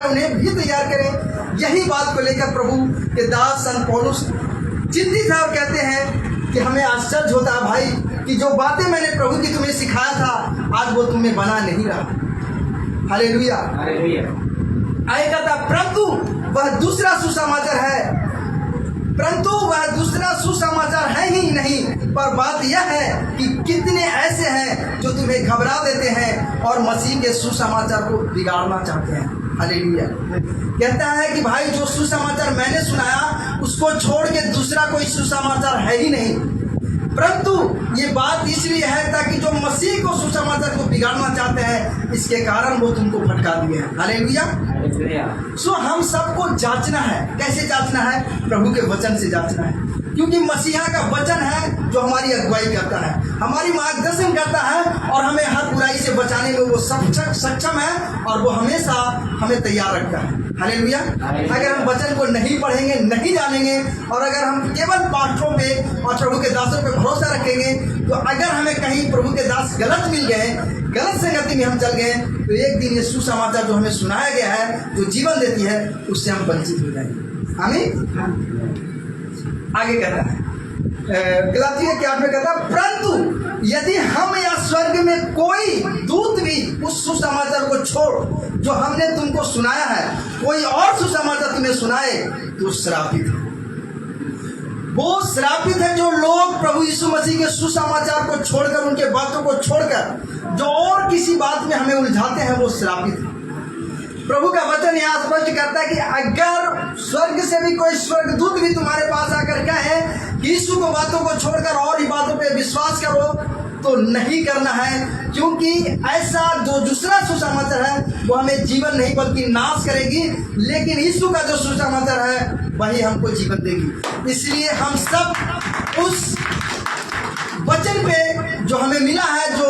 उन्हें भी तैयार करें। यही बात को लेकर प्रभु के दास संत पौलुस चिंतित है और कहते हैं कि हमें आश्चर्य होता है भाई कि जो बातें मैंने प्रभु की तुम्हें सिखाया था आज वो तुम्हें बना नहीं रहा। हालेलुया। आगे कहता परंतु वह दूसरा सुसमाचार है, परंतु वह दूसरा सुसमाचार है ही नहीं, पर बात यह है कि कितने ऐसे हैं जो तुम्हें घबरा देते हैं और मसीह के सुसमाचार को बिगाड़ना चाहते हैं। हालेलुया। कहता है कि भाई जो सुसमाचार मैंने सुनाया उसको छोड़ के दूसरा कोई सुसमाचार है ही नहीं, परंतु ये बात इसलिए है ताकि जो मसीह को सुसमाचार को बिगाड़ना चाहते हैं इसके कारण वो तुमको भटका दिए हैं। हालेलुया। सो हम सबको जांचना है। कैसे जांचना है? प्रभु के वचन से जांचना है, क्योंकि मसीहा का वचन है जो हमारी अगुवाई करता है, हमारी मार्गदर्शन करता है और हमें हर बुराई से बचाने में वो सक्षम है और वो हमेशा हमें तैयार रखता है। हालेलुया। अगर हम वचन को नहीं पढ़ेंगे, नहीं जानेंगे और अगर हम केवल पास्टरों पे और प्रभु के दासों पे भरोसा रखेंगे तो अगर हमें कहीं प्रभु के दास गलत मिल गए, गलत संगति में हम चल गए तो एक दिन ये सुसमाचार जो हमें सुनाया गया है जो जीवन देती है उससे हम वंचित हो जाएंगे। आमीन। आगे कहता है गलातियों के 8 में कहता है परंतु यदि हम या स्वर्ग में कोई दूत भी उस सुसमाचार को छोड़ जो हमने तुमको सुनाया है कोई और सुसमाचार तुम्हें सुनाए तो श्रापित है। वो श्रापित है जो लोग प्रभु यीशु मसीह के सुसमाचार को छोड़कर, उनके बातों को छोड़कर जो और किसी बात में हमें उलझाते हैं वो श्रापित है। प्रभु का वचन यहाँ स्पष्ट करता है कि अगर स्वर्ग से भी कोई स्वर्गदूत भी तुम्हारे पास आकर कहे कि यीशु को बातों को छोड़कर और ही बातों पे विश्वास करो तो नहीं करना है, क्योंकि ऐसा जो दूसरा सुसमाचार है वो हमें जीवन नहीं बल्कि नाश करेगी, लेकिन यीशु का जो सुसमाचार है वही हमको जीवन देगी। इसलिए हम सब उस वचन पे जो हमें मिला है, जो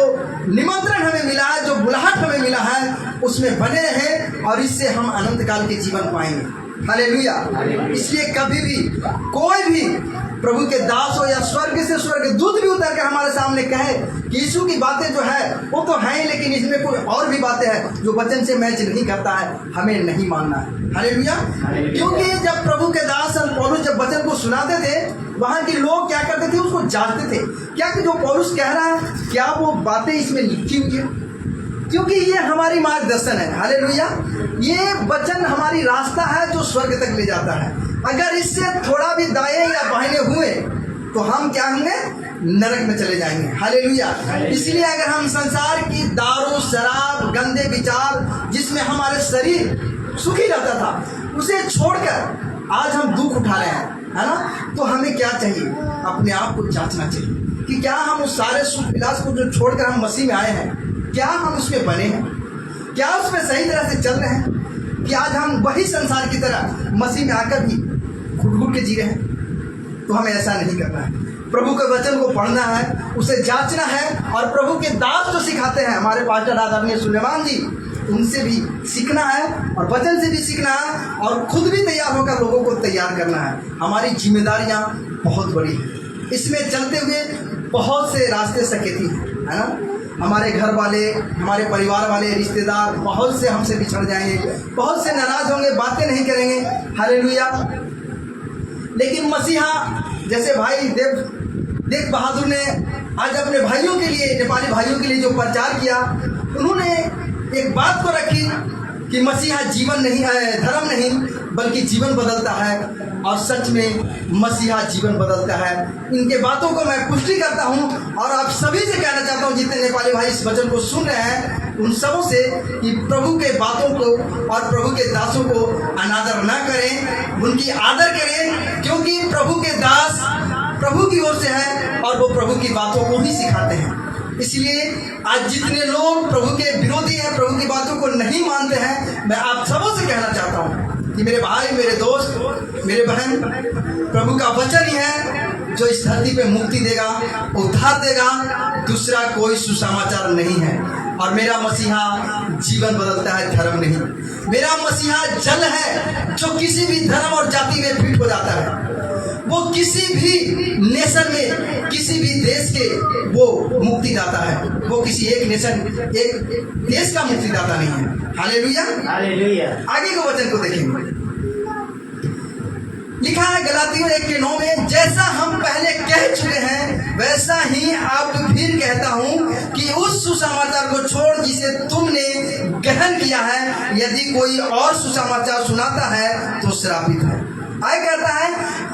निमंत्रण हमें मिला है, जो बुलाहट हमें मिला है उसमें बने रहें और इससे हम अनंत काल के जीवन पाएंगे। हालेलुया। इसलिए कभी भी कोई भी प्रभु के दास हो या स्वर्ग से स्वर्गदूत भी उतर कर हमारे सामने कहे कि यीशु की बातें जो है वो तो हैं लेकिन इसमें कोई और भी बातें हैं जो वचन से मैच नहीं करता है, हमें नहीं मानना है। हालेलुया। क्योंकि जब प्रभु के दास संत पौलुस जब वचन को सुनाते थे वहाँ के लोग क्या करते थे, उसको जांचते थे क्या कि जो पौलुस कह रहा है क्या वो बातें इसमें लिखी हुई है, क्योंकि ये हमारी मार्गदर्शन है। हालेलुया। ये वचन हमारी रास्ता है जो स्वर्ग तक ले जाता है। अगर इससे थोड़ा भी दाएं या बाएं हुए तो हम क्या होंगे? नरक में चले जाएंगे। हालेलुया। इसलिए अगर हम संसार की दारू, शराब, गंदे विचार जिसमें हमारे शरीर सुखी रहता था उसे छोड़कर आज हम दुख उठा रहे हैं, है ना, तो हमें क्या चाहिए? अपने आप को जांचना चाहिए कि क्या हम उस सारे सुख विलास को जो छोड़कर हम मसीह में आए हैं क्या हम उसमें बने हैं, क्या उसमें सही तरह से चल रहे हैं कि आज हम वही संसार की तरह मसीह में आकर भी घुट-घुट के जी रहे हैं। तो हमें ऐसा नहीं करना है। प्रभु के वचन को पढ़ना है, उसे जांचना है और प्रभु के दास जो सिखाते हैं हमारे पास्टर आदरणीय सुलेमान जी उनसे भी सीखना है और वचन से भी सीखना है और खुद भी तैयार होकर लोगों को तैयार करना है। हमारी जिम्मेदारियां बहुत बड़ी हैं, इसमें चलते हुए बहुत से रास्ते सकेती हैं, है ना। हमारे घर वाले, हमारे परिवार वाले, रिश्तेदार बहुत से हमसे बिछड़ जाएंगे, बहुत से नाराज होंगे, बातें नहीं करेंगे। हालेलुया। लेकिन मसीहा जैसे भाई देव बहादुर ने आज अपने भाइयों के लिए, नेपाली भाइयों के लिए जो प्रचार किया, उन्होंने एक बात को रखी कि मसीहा जीवन नहीं है, धर्म नहीं बल्कि जीवन बदलता है और सच में मसीहा जीवन बदलता है। इनके बातों को मैं पुष्टि करता हूं और आप सभी से कहना चाहता हूं जितने नेपाली भाई इस वचन को सुन रहे हैं उन सबों से कि प्रभु के बातों को और प्रभु के दासों को अनादर न करें, उनकी आदर करें, क्योंकि प्रभु के दास प्रभु की ओर से है और वो प्रभु की बातों को ही सिखाते हैं। इसलिए आज जितने लोग प्रभु के विरोधी हैं, प्रभु की बातों को नहीं मानते हैं, मैं आप सबों से कहना चाहता हूँ कि मेरे भाई, मेरे दोस्त, मेरे बहन, प्रभु का वचन ही है जो इस धरती पे मुक्ति देगा, उद्धार देगा, दूसरा कोई सुसमाचार नहीं है। और मेरा मसीहा जीवन बदलता है, धर्म नहीं। मेरा मसीहा जल है जो किसी भी धर्म और जाति में फिट हो जाता है। वो किसी भी नेशन में, किसी भी देश के वो मुक्तिदाता है। वो किसी एक नेशन, एक देश का मुक्तिदाता नहीं है। Hallelujah, hallelujah. आगे के वचन को देखेंगे। लिखा है गलातियों 1:9 में, जैसा हम पहले कह चुके हैं वैसा ही अब फिर कहता हूँ कि उस सुसमाचार को छोड़ जिसे तुमने ग्रहण किया है, यदि कोई और सुसमाचार सुनाता है तो श्रापित है। आगे कहता है,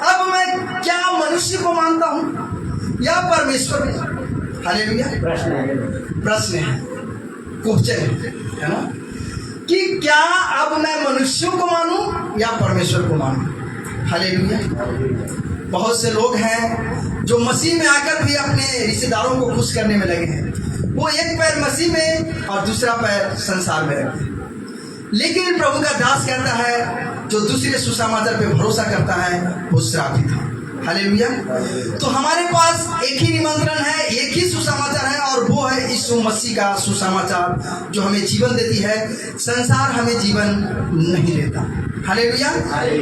अब मैं क्या मनुष्य को मानता हूँ या परमेश्वर को? हालेलुया, प्रश्न है, क्वेश्चन है ना, कि क्या अब मैं मनुष्यों को मानूं या परमेश्वर को मानूं? हालेलुया। बहुत से लोग हैं जो मसीह में आकर भी अपने रिश्तेदारों को खुश करने में लगे हैं। वो एक पैर मसीह में और दूसरा पैर संसार में रखते हैं। लेकिन प्रभु का दास कहता है, जो दूसरे सुसमाचार पे भरोसा करता है वो श्रापित है। हालेलुया। तो हमारे पास एक ही निमंत्रण है, एक ही सुसमाचार है, और वो है यीशु मसीह का सुसमाचार जो हमें जीवन देती है। संसार हमें जीवन नहीं देता। हालेलुया।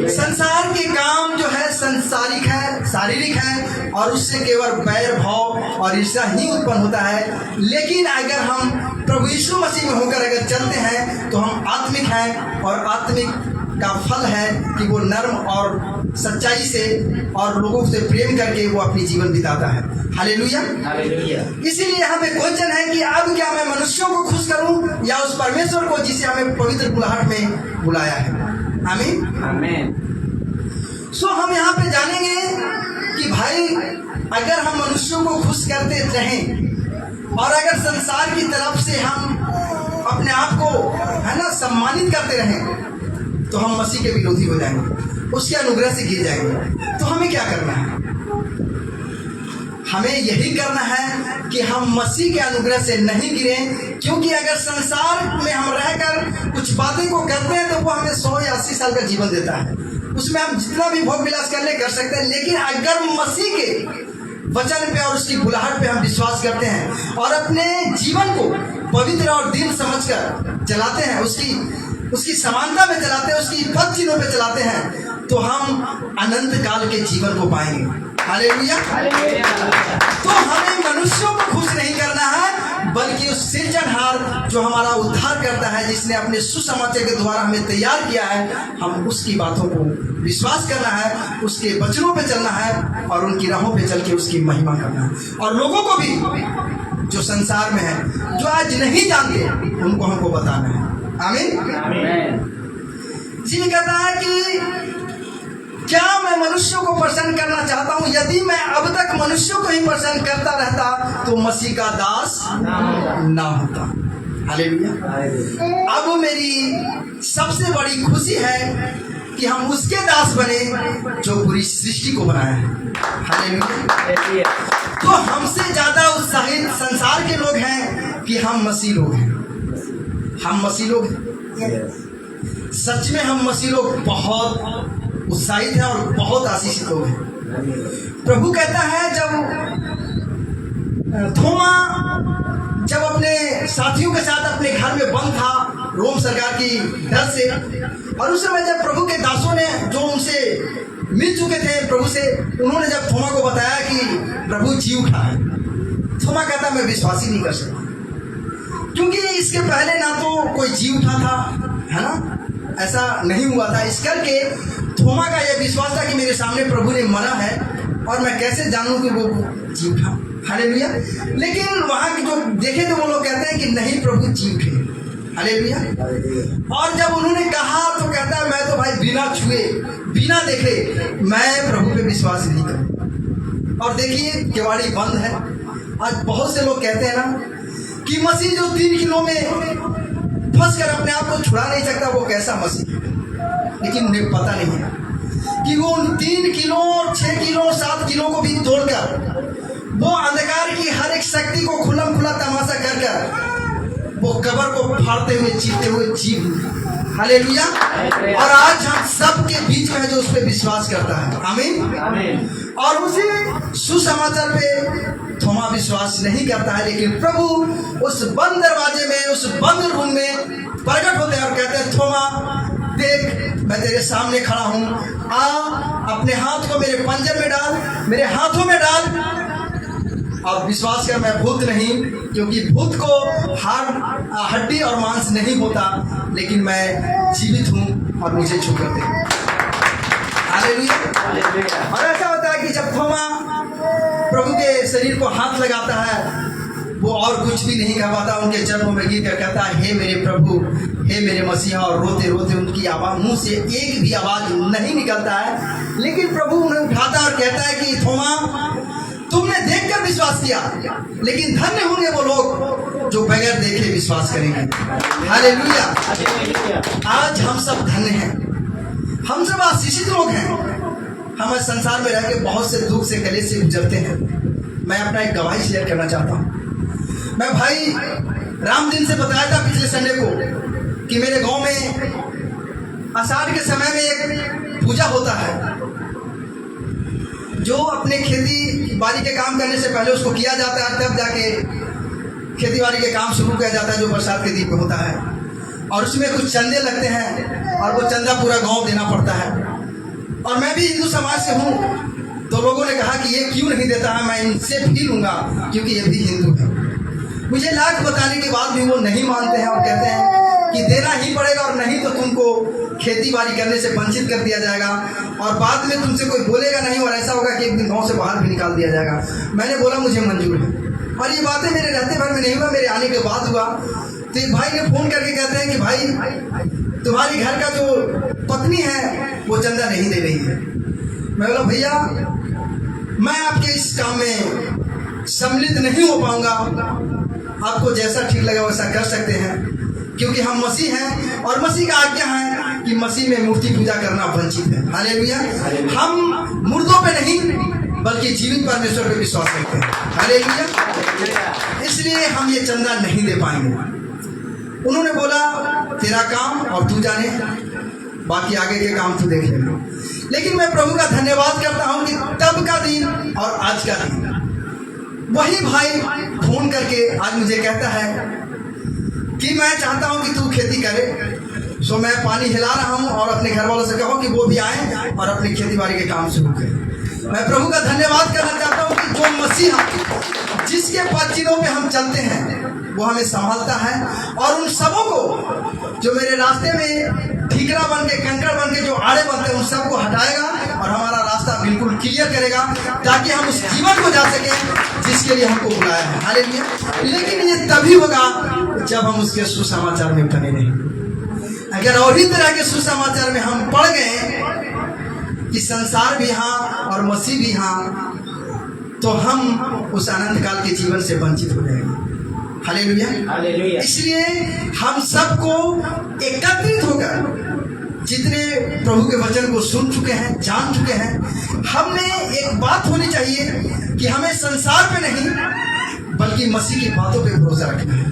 संसार के काम जो है संसारिक है, शारीरिक है, और उससे केवल बैर भाव और ईर्ष्या ही उत्पन्न होता है। लेकिन अगर हम प्रभु यीशु मसीह में होकर अगर चलते हैं तो हम आत्मिक हैं, और आत्मिक का फल है कि वो नर्म और सच्चाई से और लोगों से प्रेम करके वो अपनी जीवन बिताता है। हालेलुया। इसीलिए यहाँ पे क्वेश्चन है कि अब क्या मैं मनुष्यों को खुश करूं या उस परमेश्वर को जिसे हमें पवित्र बुलाहट में बुलाया है? आमीन, आमीन। सो हम यहाँ पे जानेंगे कि भाई अगर हम मनुष्यों को खुश करते रहें और अगर संसार की तरफ से हम अपने आप को है ना सम्मानित करते रहें तो हम मसीह के विरोधी हो जाएंगे, उसके अनुग्रह से गिर जाएंगे। तो हमें क्या करना है? हमें यही करना है कि हम मसीह के अनुग्रह से नहीं गिरें, क्योंकि अगर संसार में हम रहकर कुछ बातें को करते हैं तो वो हमें 100 या 80 साल का जीवन देता है। उसमें हम जितना भी भोग विलास कर सकते हैं। लेकिन अगर मसीह के वचन पे और उसकी बुलाहट पे हम विश्वास करते हैं और अपने जीवन को पवित्र और दिन समझकर चलाते हैं, उसकी समानता में चलाते हैं, उसकी पद चिन्हों पे चलाते हैं, तो हम अनंत काल के जीवन को पाएंगे। हालेलुया। तो हमें मनुष्यों को खुश नहीं करना है, बल्कि उस सृजनहार जो हमारा उद्धार करता है, जिसने अपने सुसमाचार के द्वारा हमें तैयार किया है, हम उसकी बातों को विश्वास करना है, उसके वचनों पे चलना है और उनकी राहों पे चल के उसकी महिमा करना है। और लोगों को भी जो संसार में है, जो आज नहीं जानते, उनको हमको बताना है। आमीन। जी कहता है कि क्या मैं मनुष्यों को प्रसन्न करना चाहता हूं? यदि मैं अब तक मनुष्यों को ही प्रसन्न करता रहता तो मसीह का दास ना होता। हालेलुया। अब मेरी सबसे बड़ी खुशी है कि हम उसके दास बने जो पूरी सृष्टि को बनाया है। हालेलुया। तो हमसे ज्यादा उत्साहित संसार के लोग हैं कि हम मसीह लोग हैं। हम मसीह लोग हैं। सच में हम मसीह लोग बहुत उत्साहित हैं और बहुत आशीषित लोग हैं। प्रभु कहता है, जब थोमा जब अपने साथियों के साथ अपने घर में बंद था रोम सरकार की डर से, और उस समय जब प्रभु के दासों ने जो उनसे मिल चुके थे प्रभु से, उन्होंने जब थोमा को बताया कि प्रभु जी उठा है, थोमा कहता मैं विश्वास ही नहीं कर सकता, क्योंकि इसके पहले ना तो कोई जी उठा था, है ना, ऐसा नहीं हुआ था। इस करके थोमा का यह विश्वास था कि मेरे सामने प्रभु ने मना है और मैं कैसे जानूं कि वो जी उठा। हालेलुया। लेकिन वहां जो देखे तो वो लोग कहते हैं कि नहीं, प्रभु जी उठे। हालेलुया। और जब उन्होंने कहा तो कहता है मैं तो भाई बिना छुए बिना देखे मैं प्रभु पे विश्वास नहीं करूं। और देखिए केवाड़ी बंद है। आज बहुत से लोग कहते हैं ना कि मसीह जो 3 किलो में फंस कर अपने आप को छुड़ा नहीं सकता, वो कैसा मसीह है। लेकिन उन्हें पता नहीं है कि वो 3 किलो 6 किलो 7 किलो को भी तोड़कर वो अंधकार की हर एक शक्ति को खुल्लम खुला तमाशा कर कर वो कब्र को फाड़ते हुए चीरते हुए जीव। हालेलुया। और आज हम सब के बीच में है जो उस पर विश्वास करता है। आमीन। और उसी सुसमाचार पे थोमा विश्वास नहीं करता है, लेकिन प्रभु उस बंद दरवाजे में, उस बंद रूम में प्रकट होते हैं और कहते हैं थोमा देख मैं तेरे सामने खड़ा हूँ, आ अपने हाथ को मेरे पंजर में डाल, मेरे हाथों में डाल। अब विश्वास कर, मैं भूत नहीं, क्योंकि भूत को हड्डी और मांस नहीं होता, लेकिन मैं जीवित हूँ और मुझे छू कर दे। हालेलुया। और ऐसा होता है कि जब थोमा प्रभु के शरीर को हाथ लगाता है, वो और कुछ भी नहीं कह पाता, उनके चरणों में गिर कर कहता है, हे मेरे प्रभु, हे मेरे मसीहा। और रोते रोते उनकी आवाज़, मुंह से एक भी आवाज़ नहीं निकलता है, लेकिन प्रभु उन्हें उठाता है और कहता है कि थोमा, तुमने देखकर विश्वास किया, लेकिन धन्य होंगे वो लोग जो बगैर देखे विश्वास करेंगे। हालेलुया। आज हम सब धन्य हैं, हम सब आशीषित लोग हैं। हम संसार में रह के बहुत से दुख से कलेश से गुजरते हैं। मैं अपना एक गवाही शेयर करना चाहता हूँ। मैं भाई राम दिन से बताया था पिछले संडे को कि मेरे गांव में आषाढ़ के समय में एक पूजा होता है, जो अपने खेती बाड़ी के काम करने से पहले उसको किया जाता है, तब जाके खेती बाड़ी के काम शुरू किया जाता है, जो बरसात के दिन में होता है। और उसमें कुछ चंदे लगते हैं और वो चंदा पूरा गांव देना पड़ता है। और मैं भी हिंदू समाज से हूँ, तो लोगों ने कहा कि ये क्यों नहीं देता है, मैं इनसे भी लूँगा क्योंकि ये भी हिंदू है। मुझे लाख बताने के बाद भी वो नहीं मानते हैं और कहते हैं कि देना ही पड़ेगा, और नहीं तो तुमको खेती बाड़ी करने से वंचित कर दिया जाएगा और बाद में तुमसे कोई बोलेगा नहीं, और ऐसा होगा कि एक दिन गांव से बाहर भी निकाल दिया जाएगा। मैंने बोला मुझे मंजूर है, और ये बातें मेरे रहते भर में नहीं हुआ, मेरे आने के बाद हुआ। तो एक भाई ने फोन करके कहते हैं कि भाई तुम्हारी घर का जो पत्नी है वो चंदा नहीं दे रही है। मैं बोला भैया, मैं आपके इस काम में सम्मिलित नहीं हो पाऊंगा, आपको जैसा ठीक लगा वैसा कर सकते हैं, क्योंकि हम मसीह हैं और मसीह का आज्ञा है कि मसीह में मूर्ति पूजा करना वंचित है। हालेलुया। हम मुर्दों पे नहीं बल्कि जीवित परमेश्वर पे विश्वास करते हैं। हालेलुया। इसलिए हम ये चंदा नहीं दे पाएंगे। उन्होंने बोला तेरा काम और तू जाने, बाकी आगे के काम तू देख लेगा। लेकिन मैं प्रभु का धन्यवाद करता हूँ कि तब का दिन और आज का दिन, वही भाई फोन करके आज मुझे कहता है कि मैं चाहता हूं कि तू खेती करे। सो मैं पानी हिला रहा हूं और अपने घर वालों से कहो कि वो भी आए और अपनी खेती बाड़ी के काम शुरू करें। मैं प्रभु का धन्यवाद करना चाहता हूं कि जो मसीहा जिसके पदचिन्हों पे हम चलते हैं वो हमें संभालता है, और उन सबों को जो मेरे रास्ते में ठीकरा बन के, कंकड़ बन के जो आड़े बनते हैं, उन सबको हटाएगा और हमारा रास्ता बिल्कुल क्लियर करेगा, ताकि हम उस जीवन को जा सकें जिसके लिए हमको बुलाया है। हालेलुया। लेकिन ये तभी होगा जब हम उसके सुसमाचार में बने नहीं। अगर और ही तरह के सुसमाचार में हम पड़ गए कि संसार भी हाँ और मसीह भी हाँ, तो हम उस अनंत काल के जीवन से वंचित हो जाएंगे। हालेलुया। हालेलुया। इसलिए हम सबको एकत्रित होकर, जितने प्रभु के वचन को सुन चुके हैं, जान चुके हैं, हमने एक बात होनी चाहिए कि हमें संसार पे नहीं बल्कि मसीह की बातों पे भरोसा रखना है।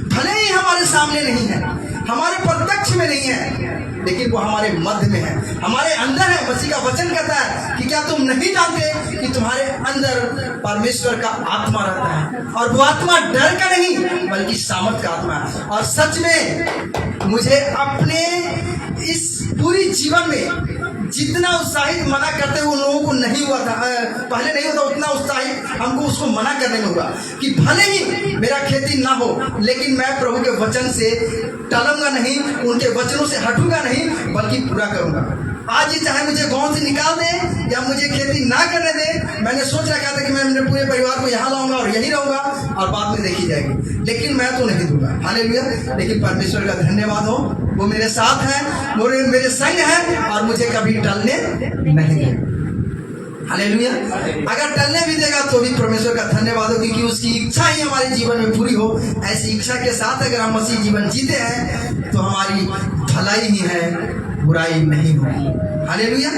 भले ही हमारे सामने नहीं है, हमारे प्रत्यक्ष में नहीं है, लेकिन वो हमारे मध्य में है, हमारे अंदर है। मसीह का वचन कहता है कि क्या तुम नहीं जानते कि तुम्हारे अंदर परमेश्वर का आत्मा रहता है, और वो आत्मा डर का नहीं बल्कि सामर्थ का आत्मा है। और सच में मुझे अपने इस पूरी जीवन में जितना उत्साहित मना करते हुए उन लोगों को नहीं हुआ था, पहले नहीं होता, उतना उत्साहित हमको उसको मना करने में हुआ कि भले ही मेरा खेती ना हो, लेकिन मैं प्रभु के वचन से टलूंगा नहीं, उनके वचनों से हटूंगा नहीं, बल्कि पूरा करूंगा। आज ये चाहे मुझे गांव से निकाल दे या मुझे खेती ना करने दे, मैंने सोच रखा था कि मैं अपने पूरे परिवार को यहाँ लाऊंगा और यहीं रहूंगा और बाद में देखी जाएगी, लेकिन मैं तो नहीं दूंगा। हालेलुया। लेकिन परमेश्वर का धन्यवाद हो, वो मेरे साथ है, वो मेरे संग है और मुझे कभी टलने नहीं देगा। हालेलुया। अगर टलने भी देगा तो भी परमेश्वर का धन्यवाद हो, क्योंकि उसकी इच्छा ही हमारे जीवन में पूरी हो। ऐसी इच्छा के साथ अगर हम मसीह जीवन जीते हैं तो हमारी भलाई ही है, बुराई नहीं होगी। हालेलुया।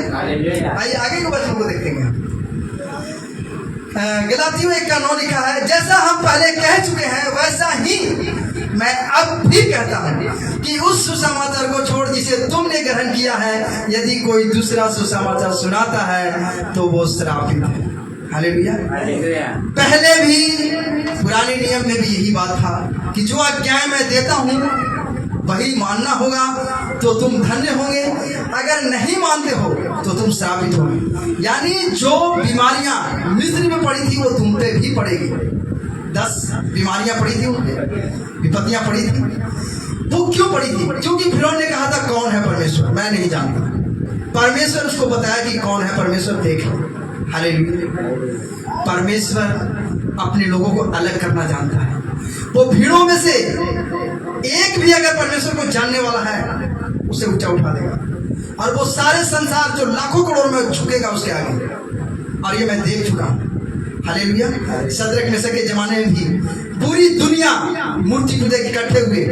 आइए आगे के वचन को देखेंगे। गलातियों 1:9 लिखा है, जैसा हम पहले कह चुके हैं वैसा ही मैं अब भी कहता हूँ कि उस सुसमाचार को छोड़ जिसे तुमने ग्रहण किया है, यदि कोई दूसरा सुसमाचार सुनाता है तो वो श्रापित है। हालेलुया। पहले भी पुराने नियम में भी यही बात था कि जो आज्ञाएं मैं देता हूँ वही मानना होगा तो तुम धन्य होंगे। अगर नहीं मानते हो तो तुम श्रापित हो। यानी जो बीमारियां मिस्र में पड़ी थी वो तुम पे भी पड़ेगी। 10 बीमारियां पड़ी थी, उन पे विपत्तियां पड़ी थी। वो क्यों पड़ी थी? क्योंकि फिरौन ने कहा था कौन है परमेश्वर, मैं नहीं जानता। परमेश्वर उसको बताया कि कौन है परमेश्वर, देख लो। हालेलुया। परमेश्वर अपने लोगों को अलग करना जानता है। वो भीड़ों में से एक भी अगर परमेश्वर को जानने वाला है उसे ऊंचा उठा देगा, और वो सारे संसार जो लाखों करोड़ में झुकेगा उसके आगे। और ये मैं देख चुका हूँ। हालेलुया। शद्रक मेशक के जमाने में भी पूरी दुनिया मूर्ति पूजक इकट्ठे हुए।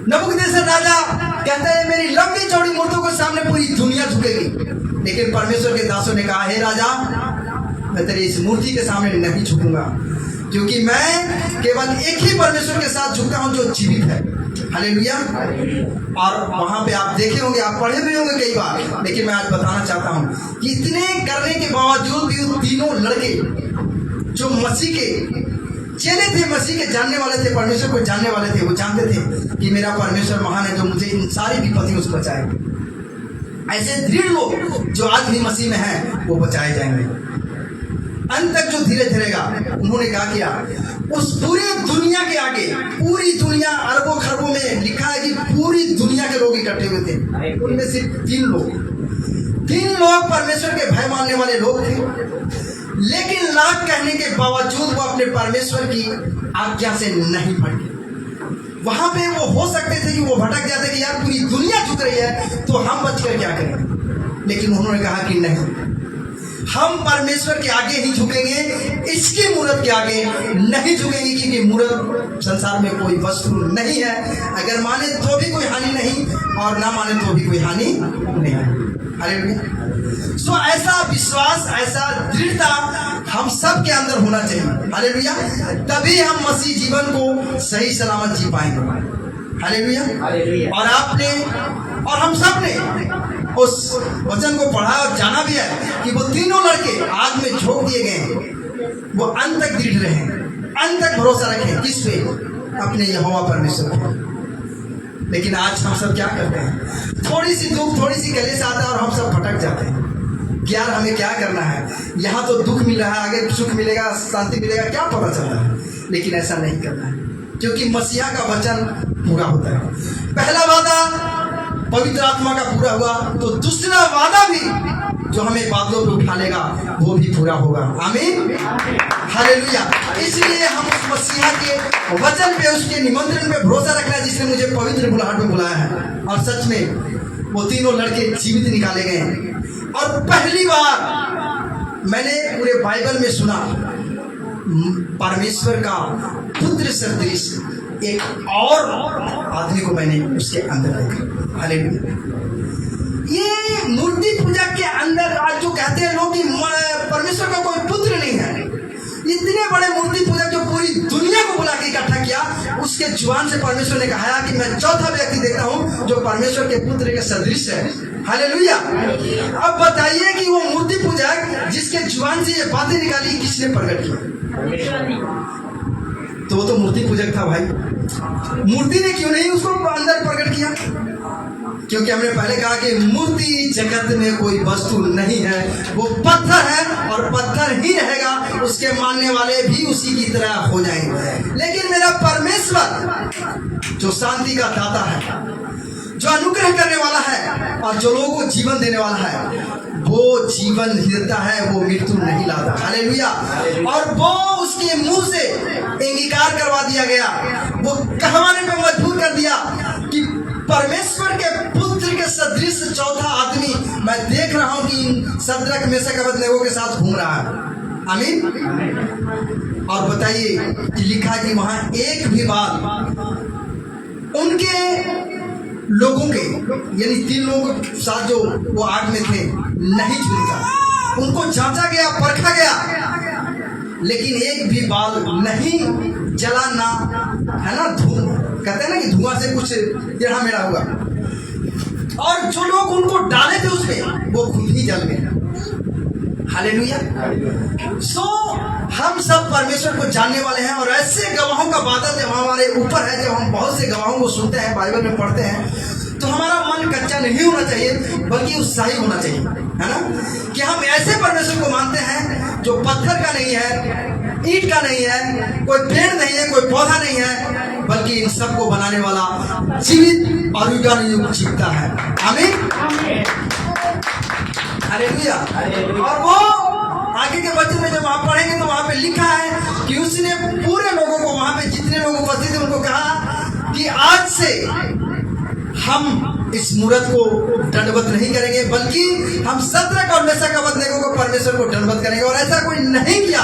नबूकदनेस्सर राजा कहता है मेरी लंबी चौड़ी मूर्तियों के सामने पूरी दुनिया झुकेगी, लेकिन परमेश्वर के दासों ने कहा हे राजा, मैं तेरी इस मूर्ति के सामने नहीं झुकूंगा, क्योंकि मैं केवल एक ही परमेश्वर के साथ झुकता हूं जो जीवित है। हालेलुया। और वहां पे आप देखे होंगे, आप पढ़े भी होंगे कई बार, लेकिन मैं आज बताना चाहता हूं कि इतने करने के बावजूद भी उन तीनों लड़के जो मसीह के चेले थे, मसीह के जानने वाले थे, परमेश्वर को जानने वाले थे, वो जानते थे कि मेरा परमेश्वर महान है जो मुझे इन सारी विपत्तियों से बचाएगा। ऐसे दृढ़ लोग जो आज भी मसीह में हैं वो बचाए जाएंगे। अंत तक जो धीरे धीरेगा, उन्होंने क्या किया, उस पूरी दुनिया के आगे, पूरी दुनिया अरबों खरबों में लिखा है कि पूरी दुनिया के लोग इकट्ठे हुए थे, उनमें सिर्फ 3 लोग परमेश्वर के भय मानने वाले लोग थे। लेकिन लाख कहने के बावजूद वो अपने परमेश्वर की आज्ञा से नहीं भटके। वहां पे वो हो सकते थे कि वो भटक जाते कि यार पूरी दुनिया झुक रही है तो हम बचकर क्या करें, लेकिन उन्होंने कहा कि नहीं, हम परमेश्वर के आगे ही झुकेंगे, इसकी मूर्त के आगे नहीं झुकेंगे, क्योंकि मूर्त संसार में कोई वस्तु नहीं है। अगर माने तो भी कोई हानि नहीं, और ना माने तो भी कोई हानि नहीं। हालेलुया। सो ऐसा विश्वास, ऐसा दृढ़ता हम सब के अंदर होना चाहिए। हालेलुया। तभी हम मसीह जीवन को सही सलामत जी पाएंगे। हालेलुया। और आपने और हम सब ने उस वचन को पढ़ा और जाना भी है कि वो तीनों लड़के आग में झोंक दिए गए, वो अंत तक दृढ़ रहे, अंत तक भरोसा रखें। किस पे? अपने यहोवा परमेश्वर पे। लेकिन आज हम सब क्या करते हैं, थोड़ी सी दुख, थोड़ी सी कलेश आता है और हम सब भटक जाते हैं। यार हमें क्या करना है, यहाँ तो दुख मिल रहा है, आगे सुख मिलेगा, शांति मिलेगा, क्या पता चलता है। लेकिन ऐसा नहीं करना है, क्योंकि मसीहा का वचन पूरा होता है। पहला वादा पवित्र आत्मा का पूरा हुआ, तो दूसरा वादा भी जो हमें बादलों पे उठा लेगा वो भी पूरा होगा। आमीन। हालेलुया। इसलिए हम उस मसीहा के वचन पे, उसके निमंत्रण पे भरोसा रखना है जिसने मुझे पवित्र बुलाहट में बुलाया है। और सच में वो तीनों लड़के जीवित निकाले गए। और पहली बार मैंने पूरे बाइबल में सुना परमेश्वर का पुत्र सदृश एक और आदमी को मैंने उसके अंदर देखा। हालेलुया। ये मूर्ति पूजा के अंदर आज जो कहते हैं लोग कि परमेश्वर का कोई पुत्र नहीं है, इतने बड़े मूर्ति पूजक जो पूरी दुनिया को बुला के इकट्ठा किया, उसके जुबान से परमेश्वर ने कहा कि मैं चौथा व्यक्ति देखता हूं जो परमेश्वर के पुत्र के सदृश है। हालेलुया। अब बताइए कि वो मूर्ति पूजक जिसके जुबान से ये बातें निकाली किसने प्रकट की? तो वो तो मूर्ति पूजक था भाई। मूर्ति ने क्यों नहीं उसको अंदर प्रकट किया? क्योंकि हमने पहले कहा कि मूर्ति जगत में कोई वस्तु नहीं है, वो पत्थर है और पत्थर ही रहेगा, उसके मानने वाले भी उसी की तरह हो जाएंगे। लेकिन मेरा परमेश्वर जो शांति का दाता है, जो अनुग्रह करने वाला है और जो लोगों को जीवन देने वाला है, वो जीवन देता है, वो मृत्यु नहीं लाता। हालेलुया। और वो उसके मुंह से इंगिकार करवा दिया गया, वो कहवाने पे मजबूर कर दिया कि परमेश्वर के पुत्र के सदृश चौथा आदमी मैं देख रहा हूं कि शद्रक मेशक अबेदनगो के साथ घूम रहा है। आमीन। और बताइए कि लिखा कि वहां एक भी बात उनके लोगों के, यानी 3 लोगों के साथ जो वो आग में थे, नहीं झुलका। उनको जांचा गया, परखा गया, लेकिन एक भी बाल नहीं जला, ना है ना, कहते हैं ना कि धुआं से कुछ टेढ़ा मेढ़ा हुआ। और जो लोग उनको डाले थे उसमें, वो खुद ही जल गए। हालेलुया। सो हम सब परमेश्वर को जानने वाले हैं, और ऐसे गवाहों का बादल जब हमारे ऊपर है, जब हम बहुत से गवाहों को सुनते हैं, बाइबल में पढ़ते हैं, तो हमारा मन कच्चा नहीं होना चाहिए, बल्कि उत्साही होना चाहिए, है ना, कि हम ऐसे परमेश्वर को मानते हैं जो पत्थर का नहीं है, ईंट का नहीं है, कोई पेड़ नहीं है, कोई पौधा नहीं है, बल्कि इन सबको बनाने वाला जीवित और युगानुयुग जीवता है। आमीन, हालेलुया। और वो आगे के वचन में जब आप पढ़ेंगे तो वहां पे लिखा है कि उसने पूरे लोगों को, वहां पे जितने लोग उपस्थित थे उनको कहा कि आज से हम इस मूर्त को दंडवत नहीं करेंगे, बल्कि हम 17 और मेशक अबेदनगो को परमेश्वर को दंडवत करेंगे, और ऐसा कोई नहीं किया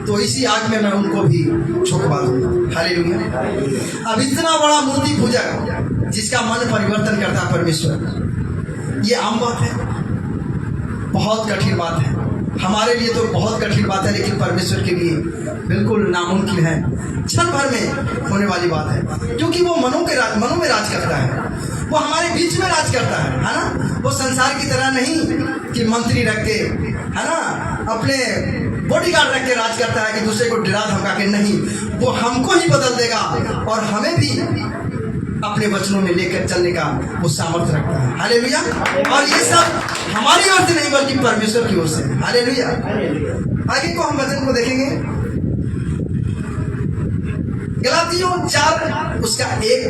तो इसी आग में मैं उनको भी झोंकवा दूंगा। हालेलुया। अब इतना बड़ा मूर्ति पूजक जिसका मन परिवर्तन करता है परमेश्वर, ये आम बात है, बहुत कठिन बात है, हमारे लिए तो बहुत कठिन बात है, लेकिन परमेश्वर के लिए बिल्कुल नामुमकिन है, क्षण भर में होने वाली बात है, क्योंकि वो मनों में राज करता है, वो हमारे बीच में राज करता है ना। वो संसार की तरह नहीं कि मंत्री रख के, है ना, अपने बॉडीगार्ड रख के राज करता है कि दूसरे को डरा धमका के, नहीं, वो हमको ही बदल देगा और हमें भी अपने वचनों में लेकर चलने का वो सामर्थ्य रखता है। हालेलुया। और ये सब हमारी ओर से नहीं बल्कि परमेश्वर की ओर से। हालेलुया। आगे को हम वचन को देखेंगे, गलातियों 4 उसका 1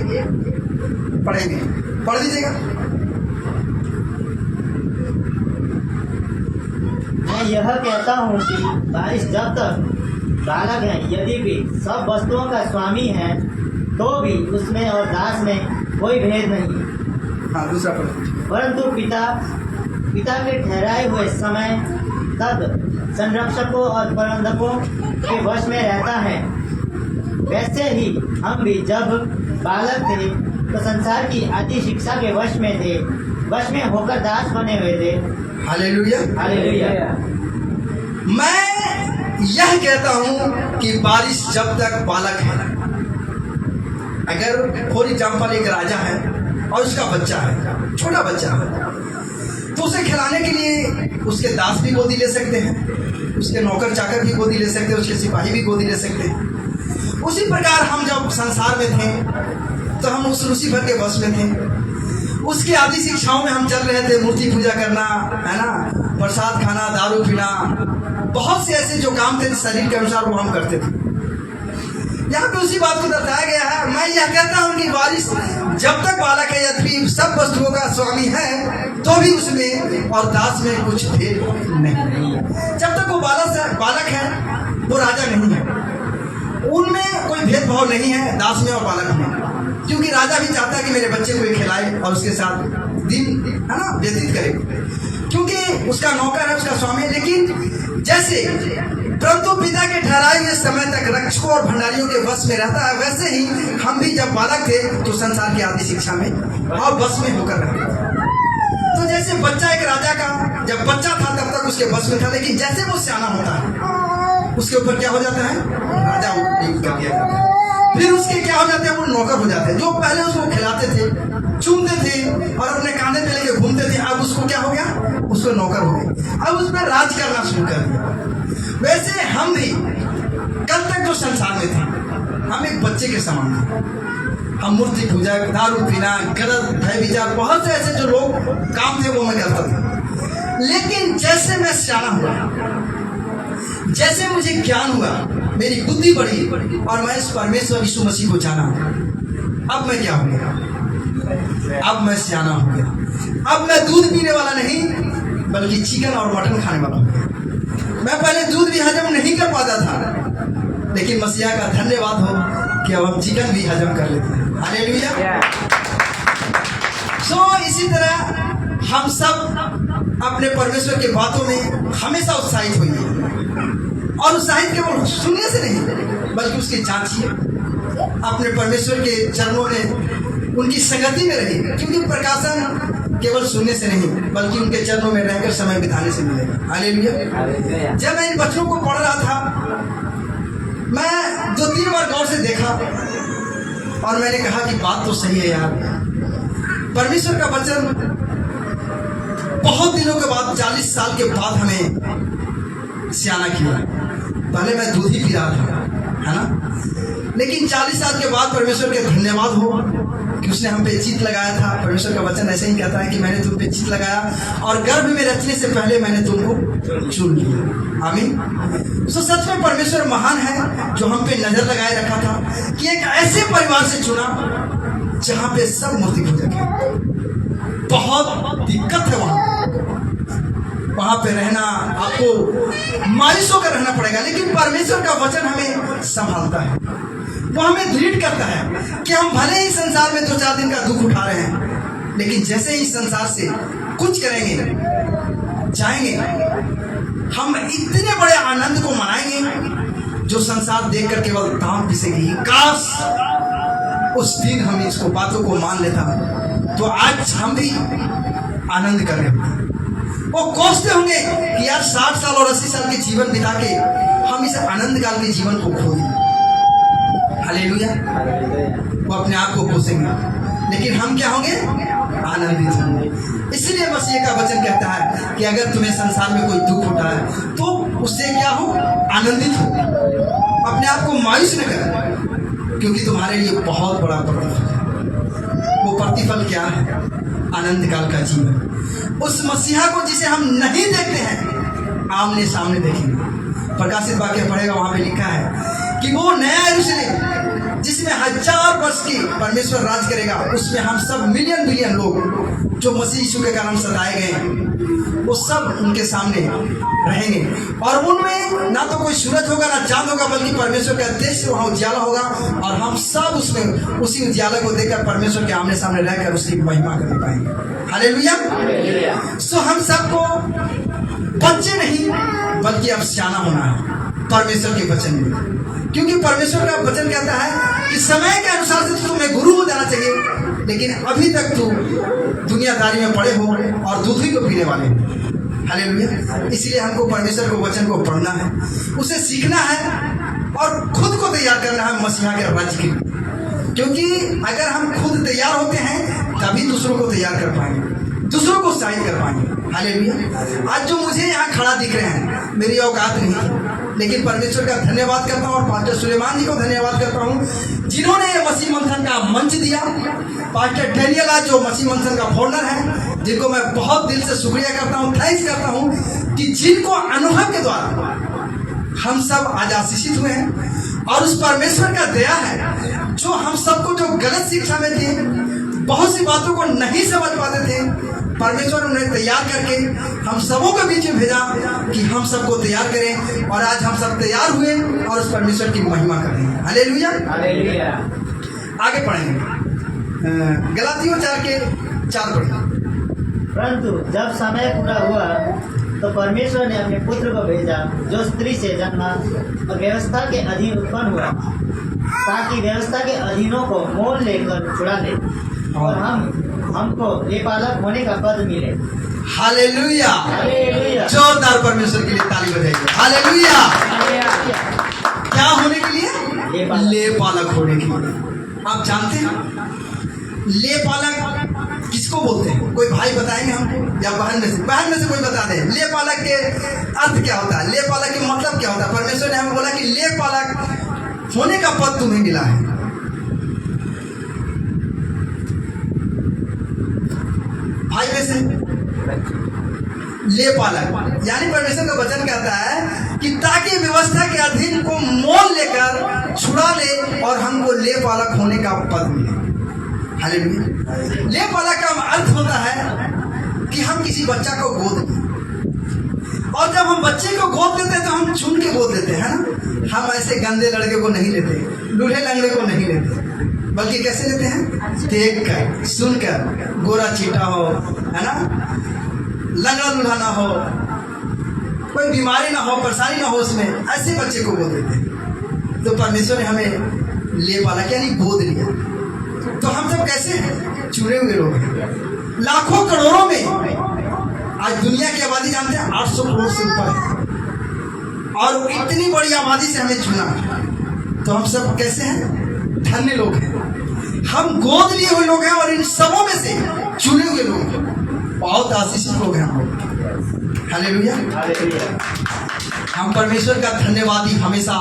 पढ़ेंगे, पढ़ दीजिएगा। मैं यह कहता हूँ कि बारिश जब तक बालक है, यदि भी सब वस्तुओं का स्वामी है, तो भी उसमें और दास में कोई भेद नहीं। हाँ, दूसरा पढ़। परंतु पिता के ठहराए हुए समय तक संरक्षकों और प्रबंधकों के वश में रहता है। वैसे ही हम भी जब बालक थे तो संसार की आदि शिक्षा के वश में होकर दास बने हुए थे। हालेलुया। हालेलुया। मैं यह कहता हूँ कि बारिश जब तक बालक है, अगर फॉर एग्जाम्पल एक राजा है और उसका बच्चा है, छोटा बच्चा है, तो उसे खिलाने के लिए उसके दास भी गोदी ले सकते हैं, उसके नौकर चाकर भी गोदी ले सकते हैं, उसके सिपाही भी गोदी ले सकते हैं। उसी प्रकार हम जब संसार में थे तो हम उस लूसीफर के वश में थे, उसकी आदि शिक्षाओं में हम चल रहे थे, मूर्ति पूजा करना, है ना, प्रसाद खाना, दारू पीना, बहुत से ऐसे जो काम थे शरीर के अनुसार वो हम करते थे। यहाँ पे उसी बात को दर्शाया गया है। मैं यह कहता हूँ कि बारिश जब तक बालक है, यद्यपि सब वस्तुओं का स्वामी है, तो भी उसमें और दास में कुछ भेद नहीं। जब तक वो बालक है, वो राजा नहीं है, उनमें कोई भेदभाव नहीं है दास में और बालक में, क्योंकि राजा भी चाहता है कि मेरे बच्चे को खिलाए और उसके साथ दिन, है ना, व्यतीत करे, क्योंकि उसका नौकर है, उसका स्वामी है। लेकिन जैसे परंतु पिता के ठहराए हुए समय तक रक्षकों और भंडारियों के वश में रहता है, वैसे ही हम भी जब बालक थे तो संसार की आदि शिक्षा में और वश में होकर रहते थे। तो जैसे बच्चा एक राजा का जब बच्चा था तब तक उसके वश में था, लेकिन जैसे वो सियाना होता है उसके ऊपर क्या हो जाता है, राजा कर दिया जाता है। फिर उसके क्या हो जाते हैं, वो नौकर हो जाते हैं। जो पहले उसको खिलाते थे, चूमते थे और अपने कांधे पे लेके घूमते थे, अब उसको क्या हो गया, उसको नौकर हो गए, अब उस पर राज करना शुरू कर दिया। वैसे हम भी कल तक जो संसार में थे, हम एक बच्चे के समान थे। हम मूर्ति पूजा, दारू पीना, गलत भय विचार, बहुत से ऐसे जो लोग काम थे वो मैं करता था। लेकिन जैसे मैं सियाना हुआ, जैसे मुझे ज्ञान हुआ, मेरी बुद्धि बढ़ी और मैं इस परमेश्वर यीशु मसीह को जाना, अब मैं क्या हो गया, अब मैं सियाना हो गया। अब मैं दूध पीने वाला नहीं बल्कि चिकन और मटन खाने वाला हूँ। मैं पहले दूध भी हजम नहीं कर पाता था, लेकिन मसीहा का धन्यवाद हो कि अब हम चिकन भी हजम कर लेते हैं। हालेलुया। इसी तरह हम सब अपने परमेश्वर के बातों में हमेशा उत्साहित होइए, और उत्साहित केवल सुनने से नहीं बल्कि उसकी जांचिए, अपने परमेश्वर के चरणों में उनकी संगति में रहिए, क्योंकि प्रकाशन केवल सुनने से नहीं बल्कि उनके चरणों में रहकर समय बिताने से मिलेगा। हालेलुया। जब मैं इन वचनों को पढ़ रहा था, मैं 2-3 बार गौर से देखा और मैंने कहा कि बात तो सही है यार। परमेश्वर का वचन बहुत दिनों के बाद, 40 साल के बाद हमें सियाना किया। पहले मैं दूध ही पी रहा था, है ना, लेकिन 40 साल के बाद परमेश्वर के धन्यवाद हो कि उसने हम पे चित लगाया था। परमेश्वर का वचन ऐसे ही कहता है कि मैंने तुम पे चित लगाया और गर्भ में रचने से पहले मैंने तुमको चुन लिया। आमीन। सो सच में परमेश्वर महान है जो हम पे नजर लगाए रखा था कि एक ऐसे परिवार से चुना जहां पे सब मूर्ति पूजक है। बहुत दिक्कत है वहां पे रहना, आपको मायूस होकर रहना पड़ेगा, लेकिन परमेश्वर का वचन हमें संभालता है। वो हमें दृढ़ करता है कि हम भले ही संसार में 2-4 दिन का दुख उठा रहे हैं, लेकिन जैसे ही संसार से कुछ करेंगे, जाएंगे, हम इतने बड़े आनंद को मनाएंगे जो संसार देखकर केवल दांत पिसेगी। काश उस दिन हम इसको बातों को मान लेता तो आज हम भी आनंद कर रहे होंगे। वो कोसते होंगे कि यार 60 साल और 80 साल के जीवन बिता के हम इस आनंद काल के जीवन को खो दिए। हालेलुया। वो अपने आप को कोसेंगे, लेकिन हम क्या होंगे? आनंदित होंगे। इसलिए मसीह का वचन कहता है कि अगर तुम्हें संसार में कोई दुख होता है तो उससे क्या हो? आनंदित हो। अपने आप को मायूस न करें, क्योंकि तुम्हारे लिए बहुत बड़ा प्रतिफल है। वो प्रतिफल क्या है? आनंद काल का जीवन। उस मसीहा को जिसे हम नहीं देखते हैं, आमने सामने देखेंगे। प्रकाशित वाक्य पढ़ेगा, वहां पे लिखा है कि वो नया यरूशलेम जिसमें 1000 वर्ष की परमेश्वर राज करेगा, उसमें हम सब मिलियन बिलियन लोग जो मसीह यीशु के कारण सताए गए हैं, वो सब उनके सामने रहेंगे। और उनमें ना तो कोई सूरज होगा ना चांद होगा, बल्कि परमेश्वर का तेज से वहाँ उजाला होगा, और हम सब उसमें उसी उजाला को देखकर परमेश्वर के आमने सामने रहकर उसकी महिमा करने पाएंगे। हालेलुया। सो हम सबको बच्चे नहीं बल्कि अब सियाना होना है परमेश्वर के वचन में, क्योंकि परमेश्वर का वचन कहता है कि समय के अनुसार से तुम्हें गुरु हो जाना चाहिए, लेकिन अभी तक तू दुनियादारी में पड़े हो और दूध ही को पीने वाले हो। हालेलुया। इसलिए हमको परमेश्वर को वचन को पढ़ना है, उसे सीखना है और खुद को तैयार करना है मसीहा के राज्य के लिए, क्योंकि अगर हम खुद तैयार होते हैं तभी दूसरों को तैयार कर पाएंगे, दूसरों को उत्साहित कर पाएंगे। हालेलुया। आज जो मुझे यहाँ खड़ा दिख रहे हैं, मेरी औकात नहीं थी, लेकिन परमेश्वर का धन्यवाद करता हूँ और पास्टर सुलेमान जी को धन्यवाद करता हूँ जिन्होंने ये मसीह मंथन का मंच दिया। पास्टर डेनियल आज जो मसीह मंथन का फाउंडर है, जिनको मैं बहुत दिल से शुक्रिया करता हूँ, थैंक्स करता हूँ कि जिनको अनुभव के द्वारा हम सब आज आशीषित हुए हैं। और उस परमेश्वर का दया है जो हम सबको जो गलत शिक्षा में थे, बहुत सी बातों को नहीं समझ पाते थे, परमेश्वर उन्हें तैयार करके हम सबों के बीच में भेजा कि हम सबको तैयार करें, और आज हम सब तैयार हुए और उस परमेश्वर की महिमा करेंगे। हालेलुया। हालेलुया। आगे पढ़ेंगे गलातियों 4:4 पढ़ेंगे। परंतु जब समय पूरा हुआ तो परमेश्वर ने अपने पुत्र को भेजा, जो स्त्री से जन्मा और व्यवस्था के अधीन उत्पन्न हुआ, ताकि व्यवस्था के अधीनों को मोल लेकर छुड़ा ले और हमको लेपालक होने का पद मिले। हालेलुया। हालेलुया। जोरदार परमेश्वर के लिए ताली बजाइए। हालेलुया। क्या होने के लिए? लेपालक होने के लिए। आप जानते हैं लेपालक किसको बोलते हैं? कोई भाई बताएंगे हमको, या बहन में से कोई बता दे लेपालक के अर्थ क्या होता है, लेपालक के मतलब क्या होता है? परमेश्वर ने हमें बोला कि लेपालक होने का पद तुम्हें मिला है। भाई में से लेपालक यानी परमेश्वर का वचन कहता है कि ताकि व्यवस्था के अधीन को मोल लेकर छुड़ा ले और हमको लेपालक होने का पद मिले। हालेलुया। लेपालक का अर्थ होता है कि हम किसी बच्चा को गोद लें, और जब हम बच्चे को गोद लेते हैं तो हम चुन के गोद लेते हैं ना। हम ऐसे गंदे लड़के को नहीं लेते, लूल्हे लंगड़े को नहीं लेते, बल्कि कैसे लेते हैं? देख कर, सुनकर, गोरा चीटा हो, है ना, लंगड़ा लूल्हा ना हो, कोई बीमारी ना हो, परेशानी ना हो, उसमें ऐसे बच्चे को गोद लेते हैं। तो परमेश्वर ने हमें लेपालक यानी गोद लिया। तो हम सब कैसे हैं? चुने हुए लोग हैं। लाखों करोड़ों में आज दुनिया की आबादी जानते हैं 800 करोड़ से ऊपर है, और इतनी बड़ी आबादी से हमें चुना। तो हम सब कैसे हैं? धन्य लोग हैं, हम गोद लिए हुए लोग हैं, और इन सबों में से चुने हुए लोग हैं। बहुत आशीषित लोग हैं हम लोग। हालेलुया। हम परमेश्वर का धन्यवादी हमेशा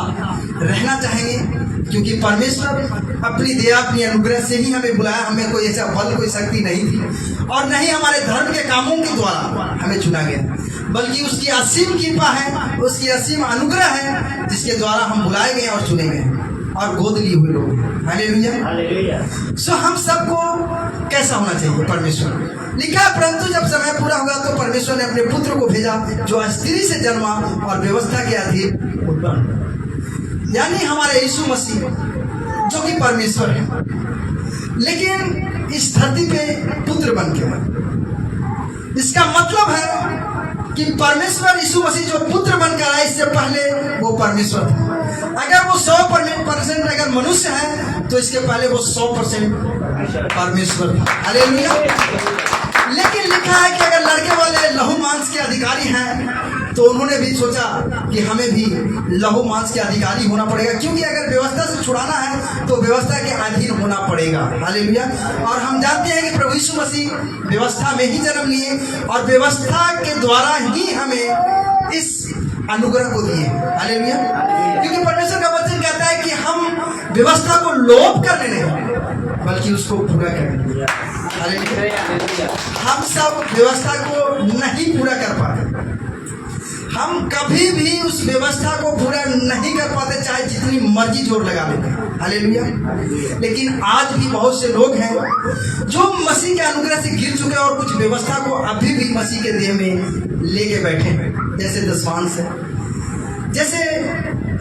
रहना चाहेंगे, क्योंकि परमेश्वर अपनी दया अपनी अनुग्रह से ही हमें बुलाया। हमें कोई ऐसा बल कोई शक्ति नहीं थी और नहीं हमारे धर्म के कामों के द्वारा हमें चुना गया, बल्कि उसकी असीम कृपा है, उसकी असीम अनुग्रह है, जिसके द्वारा हम बुलाए गए और चुने गए और गोद लिए हुए लोग। हालेलुया। सो हम सबको कैसा होना चाहिए? परमेश्वर लिखा, परंतु जब समय पूरा होगा तो परमेश्वर ने अपने पुत्र को भेजा जो स्त्री से जन्मा और व्यवस्था के अधीन उत्पन्न, यानी हमारे यीशु मसीह जो कि परमेश्वर है, लेकिन इस धरती पे पुत्र बन के। इसका मतलब है कि परमेश्वर यीशु मसीह जो पुत्र बनकर आए, इससे पहले वो परमेश्वर था। अगर वो 100% अगर मनुष्य है तो इसके पहले वो 100% परमेश्वर था। हालेलुया। लेकिन लिखा है कि अगर लड़के वाले लहू मांस के अधिकारी हैं तो उन्होंने भी सोचा कि हमें भी लहू मांस के अधिकारी होना पड़ेगा, क्योंकि अगर व्यवस्था से छुड़ाना है तो व्यवस्था के अधीन होना पड़ेगा। हालेलुया। और हम जानते हैं कि प्रभु यीशु मसीह व्यवस्था में ही जन्म लिए और व्यवस्था के द्वारा ही हमें इस अनुग्रह को दिए। हालेलुया। क्योंकि परमेश्वर का वचन कहता है कि हम व्यवस्था को लोप करने नहीं बल्कि उसको पूरा करें। हालेलुया। हम सब व्यवस्था को नहीं पूरा कर पाते, हम कभी भी उस व्यवस्था को पूरा नहीं कर पाते, चाहे जितनी मर्जी जोर लगा लेते। हालेलुया। लेकिन आज भी बहुत से लोग हैं जो मसीह के अनुग्रह से गिर चुके हैं और कुछ व्यवस्था को अभी भी मसीह के देह में लेके बैठे हैं, जैसे दशवांश है, जैसे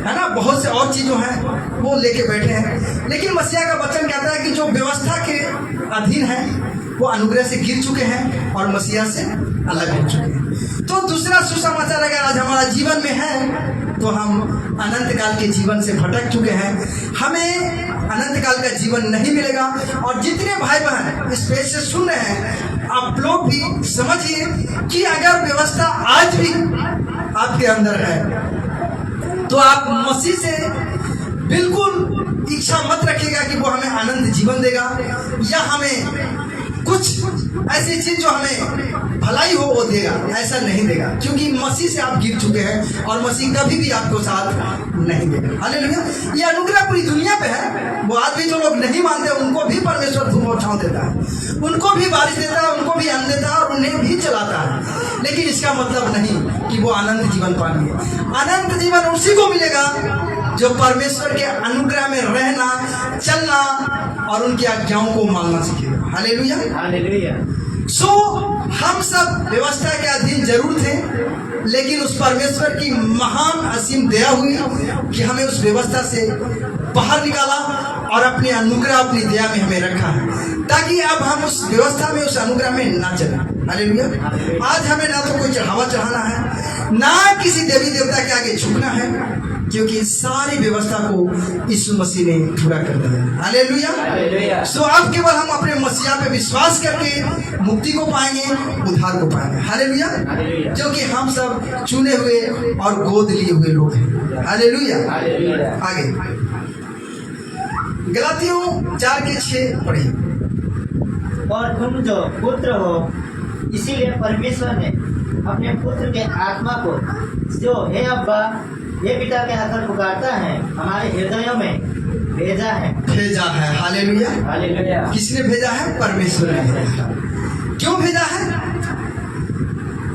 है ना, बहुत से और चीजों हैं वो लेके बैठे हैं। लेकिन मसीह का वचन कहता है कि जो व्यवस्था के अधीन है वो अनुग्रह से गिर चुके हैं और मसीहा से अलग हो चुके हैं। तो दूसरा सुसमाचार अगर आज हमारा जीवन में है तो हम अनंत काल के जीवन से भटक चुके हैं, हमें अनंत काल का जीवन नहीं मिलेगा। और जितने भाई बहन इस पेज से सुन रहे हैं, आप लोग भी समझिए कि अगर व्यवस्था आज भी आपके अंदर है तो आप मसीह से बिल्कुल इच्छा मत रखिएगा कि वो हमें आनंद जीवन देगा या हमें कुछ ऐसी चीज जो हमें भलाई हो वो देगा, ऐसा नहीं देगा, क्योंकि मसीह से आप गिर चुके हैं और मसीह कभी भी आपको साथ नहीं देगा। हालेलुया। ये अनुग्रह पूरी दुनिया पे है। वो आदमी जो लोग नहीं मानते उनको भी परमेश्वर धूम और छांव देता है, उनको भी बारिश देता है, उनको भी अन्न देता है और उन्हें भी चलाता है। लेकिन इसका मतलब नहीं कि वो आनंद जीवन पाएंगे। अनंत जीवन उसी को मिलेगा जो परमेश्वर के अनुग्रह में रहना, चलना और उनकी आज्ञाओं को मानना सीखेगा। हालेलुया। हालेलुया। सो हम सब व्यवस्था के अधीन जरूर थे, लेकिन उस परमेश्वर की महान असीम दया हुई कि हमें उस व्यवस्था से बाहर निकाला और अपने अनुग्रह अपनी दया में हमें रखा है, ताकि अब हम उस व्यवस्था में उस अनुग्रह में ना चलें। हालेलुया। आज हमें ना तो कोई चढ़ावा चढ़ाना है, ना किसी देवी देवता के आगे झुकना है, क्योंकि सारी व्यवस्था को यीशु मसीह ने पूरा कर दिया। हालेलुया। सो अब केवल हम अपने मसीहा पे विश्वास करके मुक्ति को पाएंगे, उद्धार को पाएंगे। हालेलुया। क्योंकि हम सब चुने हुए और गोद लिए हुए लोग हैं। हालेलुया। आगे गलातियों 4:6 पढ़िए। और तुम जो पुत्र हो, इसीलिए परमेश्वर ने अपने पुत्र के आत्मा को, जो हे अब्बा हे पिता के आकर पुकारता है, हमारे हृदयों में भेजा है। हालेलुया। हालेलुया। किसने भेजा है? परमेश्वर ने भेजा। क्यों भेजा है?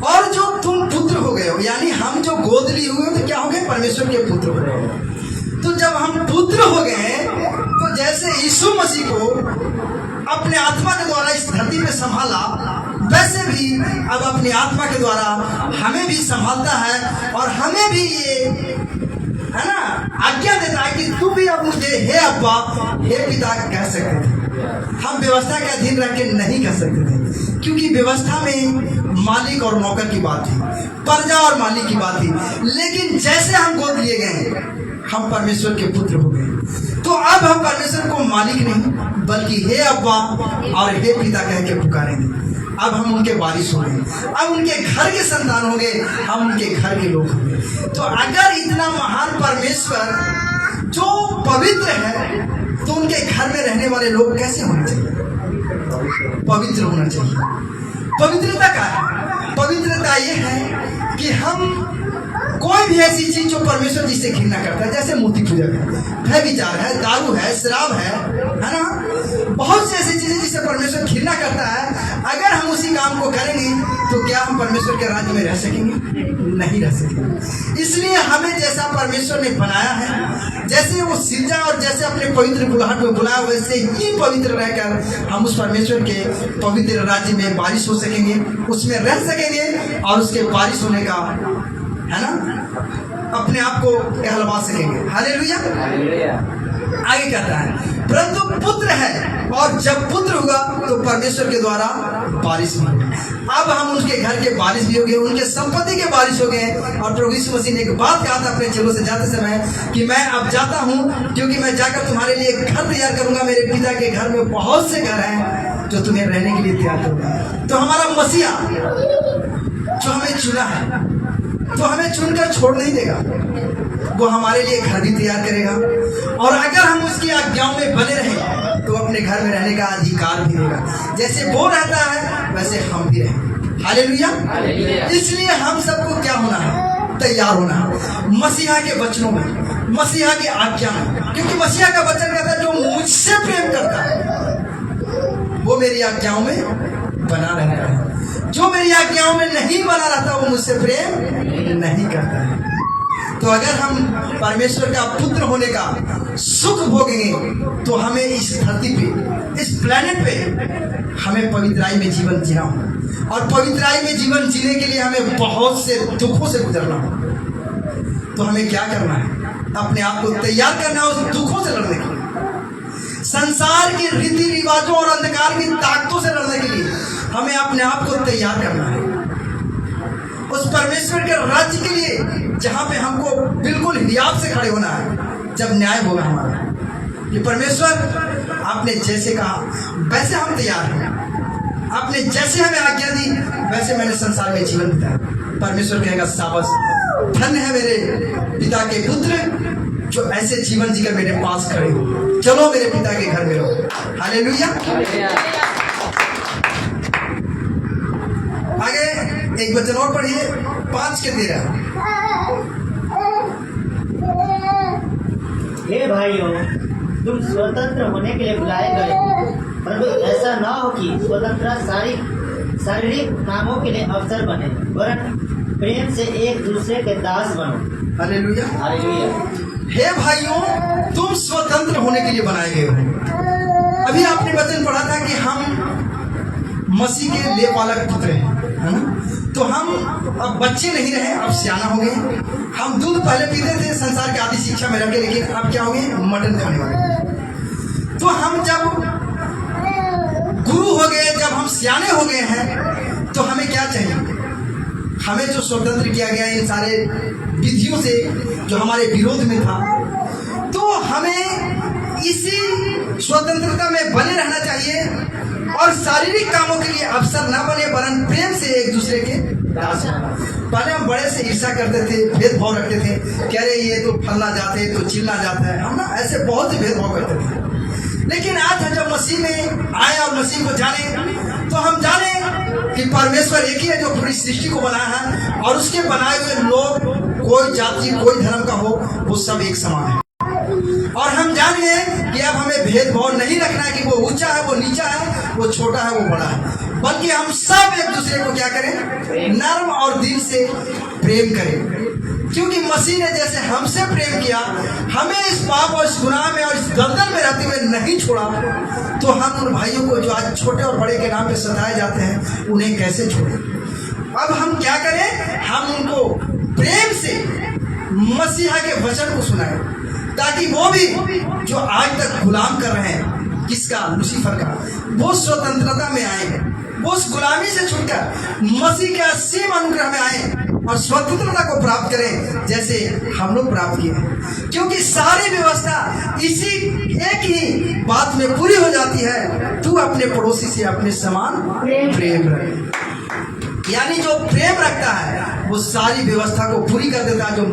और जो तुम पुत्र हो गए हो, यानी हम जो गोद लिए हुए हो तो क्या हो गए? परमेश्वर के पुत्र हो गए। तो जब हम पुत्र हो गए तो जैसे यीशु मसीह को अपने आत्मा के द्वारा इस धरती पे संभाला, वैसे भी अब अपनी आत्मा के द्वारा हमें भी संभालता है और हमें भी ये है ना आज्ञा देता है कि तू भी अब मुझे हे अब्बा हे पिता कह सकते थे। हम व्यवस्था के अधीन रह के नहीं कह सकते थे, क्योंकि व्यवस्था में मालिक और नौकर की बात थी, प्रजा और मालिक की बात थी। लेकिन जैसे हम गोद लिए गए, हम परमेश्वर के पुत्र हो गए, तो अब हम परमेश्वर को मालिक नहीं बल्कि हे अब्बा और हे पिता कह के पुकारेंगे। अब हम उनके वारिस हो गए, अब उनके घर के संतान हो गए, हम उनके घर के लोग हो गए। तो अगर इतना महान परमेश्वर जो पवित्र है, तो उनके घर में रहने वाले लोग कैसे होने चाहिए? पवित्र होना चाहिए। पवित्रता का है, पवित्रता ये है कि हम कोई भी ऐसी चीज जो परमेश्वर जी से घृणा करता है, जैसे मूर्ति पूजा है विचार है, दारू है, शराब है ना, बहुत सी ऐसी चीजें जिससे परमेश्वर घृणा करता है, अगर हम उसी काम को करेंगे तो क्या हम परमेश्वर के राज्य में रह सकेंगे? नहीं रह सकेंगे। इसलिए हमें जैसा परमेश्वर ने बनाया है, जैसे वो सिरजा और जैसे अपने पवित्र बुलाहट में बुलाया, वैसे ही पवित्र रहकर हम उस परमेश्वर के पवित्र राज्य में बारिश हो सकेंगे, उसमें रह सकेंगे और उसके बारिश होने का है ना अपने आप को कहलवा सकेंगे। हालेलुया। आगे कहता है परंतु पुत्र है, और जब पुत्र हुआ तो परमेश्वर के द्वारा बारिश भी हुई। अब हम उनके घर के बारिश भी हो गए, उनके संपत्ति के बारिश हो गए। और प्रभु यीशु मसीह ने एक बात कहा था अपने चेलों से जाते समय कि मैं अब जाता हूँ, क्योंकि मैं जाकर तुम्हारे लिए एक घर तैयार करूंगा। मेरे पिता के घर में बहुत से घर हैं जो तुम्हें रहने के लिए तैयार करूंगा। तो हमारा मसीहा जो हमें चुना है, तो हमें चुनकर छोड़ नहीं देगा, वो हमारे लिए घर भी तैयार करेगा। और अगर हम उसकी आज्ञाओं में बने रहें तो अपने घर में रहने का अधिकार भी देगा। जैसे वो रहता है वैसे हम भी रहें। हालेलुया। इसलिए हम सबको क्या होना है? तैयार होना है मसीहा के वचनों में, मसीहा की आज्ञा में। क्योंकि मसीहा का वचन कहता है जो मुझसे प्रेम करता है वो मेरी आज्ञाओं में बना रहता है, जो मेरी आज्ञाओं में नहीं बना रहता वो मुझसे प्रेम नहीं करता है। तो अगर हम परमेश्वर का पुत्र होने का सुख भोगेंगे तो हमें इस धरती पे, इस प्लेनेट पे हमें पवित्राई में जीवन जीना हो। और पवित्राई में जीवन जीने के लिए हमें बहुत से दुखों से गुजरना हो। तो हमें क्या करना है? अपने आप को तैयार करना है उस दुखों से लड़ने के लिए, संसार के रीति रिवाजों और अंधकार की ताकतों से लड़ने के लिए हमें अपने आप को तैयार करना है उस परमेश्वर के राज्य के लिए, जहां पे हमको बिल्कुल हियाब से खड़े होना है जब न्याय होगा हमारा। कि परमेश्वर आपने जैसे कहा वैसे हम तैयार हैं, आपने जैसे हमें आज्ञा दी वैसे मैंने संसार में जीवन बिताया। परमेश्वर कहेगा शाबाश, धन्य है मेरे पिता के पुत्र जो ऐसे जीवन जीकर मेरे पास खड़े हो। चलो मेरे पिता के घर में रहो। हालेलुया। आगे एक वचन और पढ़िए, 5:13। हे भाइयों, तुम स्वतंत्र होने के लिए बुलाए गए हो, परंतु ऐसा ना हो कि स्वतंत्रता शारीरिक कामों के लिए अवसर बने, वरन प्रेम से एक दूसरे के दास बनो। हालेलुया। हालेलुया। हे भाइयों, तुम स्वतंत्र होने के लिए बनाए गए हो। अभी आपने वचन पढ़ा था कि हम मसीह के लेपालक पुत्र हैं, है ना? तो हम अब बच्चे नहीं रहे, अब सियाना हो गए। हम दूध पहले पीते थे संसार की आदि शिक्षा में रह के, लेकिन अब क्या हो गए? मटन खाने वाले। तो हम जब गुरु हो गए, जब हम सियाने हो गए हैं, तो हमें क्या चाहिए? हमें जो स्वतंत्र किया गया इन सारे विधियों से जो हमारे विरोध में था, तो हमें इसी स्वतंत्रता में बने रहना चाहिए और शारीरिक कामों के लिए अवसर ना बने, वरन प्रेम से एक दूसरे के दास। पहले हम बड़े से ईर्ष्या करते थे, भेदभाव रखते थे, कह रहे ये तो फलना जाते तो चिल्ला जाता है, हम ना ऐसे बहुत से भेदभाव करते थे। लेकिन आज हम जब मसीह में आए और मसीह को जाने, तो हम जाने कि परमेश्वर एक ही है जो पूरी सृष्टि को बनाया है, और उसके बनाए हुए लोग कोई जाति कोई धर्म का हो, वो सब एक समान है। और हम जान गए कि अब हमें भेदभाव नहीं रखना है कि वो ऊंचा है वो नीचा है, वो छोटा है वो बड़ा है, बल्कि हम सब एक दूसरे को क्या करें? नर्म और दिल से प्रेम करें। क्योंकि मसीह ने जैसे हमसे प्रेम किया, हमें इस पाप और इस गुनाह में और इस दलदल में रहते हुए नहीं छोड़ा, तो हम उन भाइयों को जो आज छोटे और बड़े के नाम पे सताए जाते हैं, उन्हें कैसे छोड़ें? अब हम क्या करें? हम उनको प्रेम से मसीहा के वचन को सुनाएं, ताकि वो भी जो आज तक गुलाम कर रहे हैं, किसका? लूसीफर का, वो स्वतंत्रता में आए, वो उस गुलामी से छुटकर मसीह के असीम अनुग्रह में आए और स्वतंत्रता को प्राप्त करें जैसे हम लोग प्राप्त किए हैं। क्योंकि सारी व्यवस्था इसी एक ही बात में पूरी हो जाती है, तू अपने पड़ोसी से अपने समान प्रेम रखे। यानी जो प्रेम रखता है वो सारी व्यवस्था को पूरी कर देता है, जो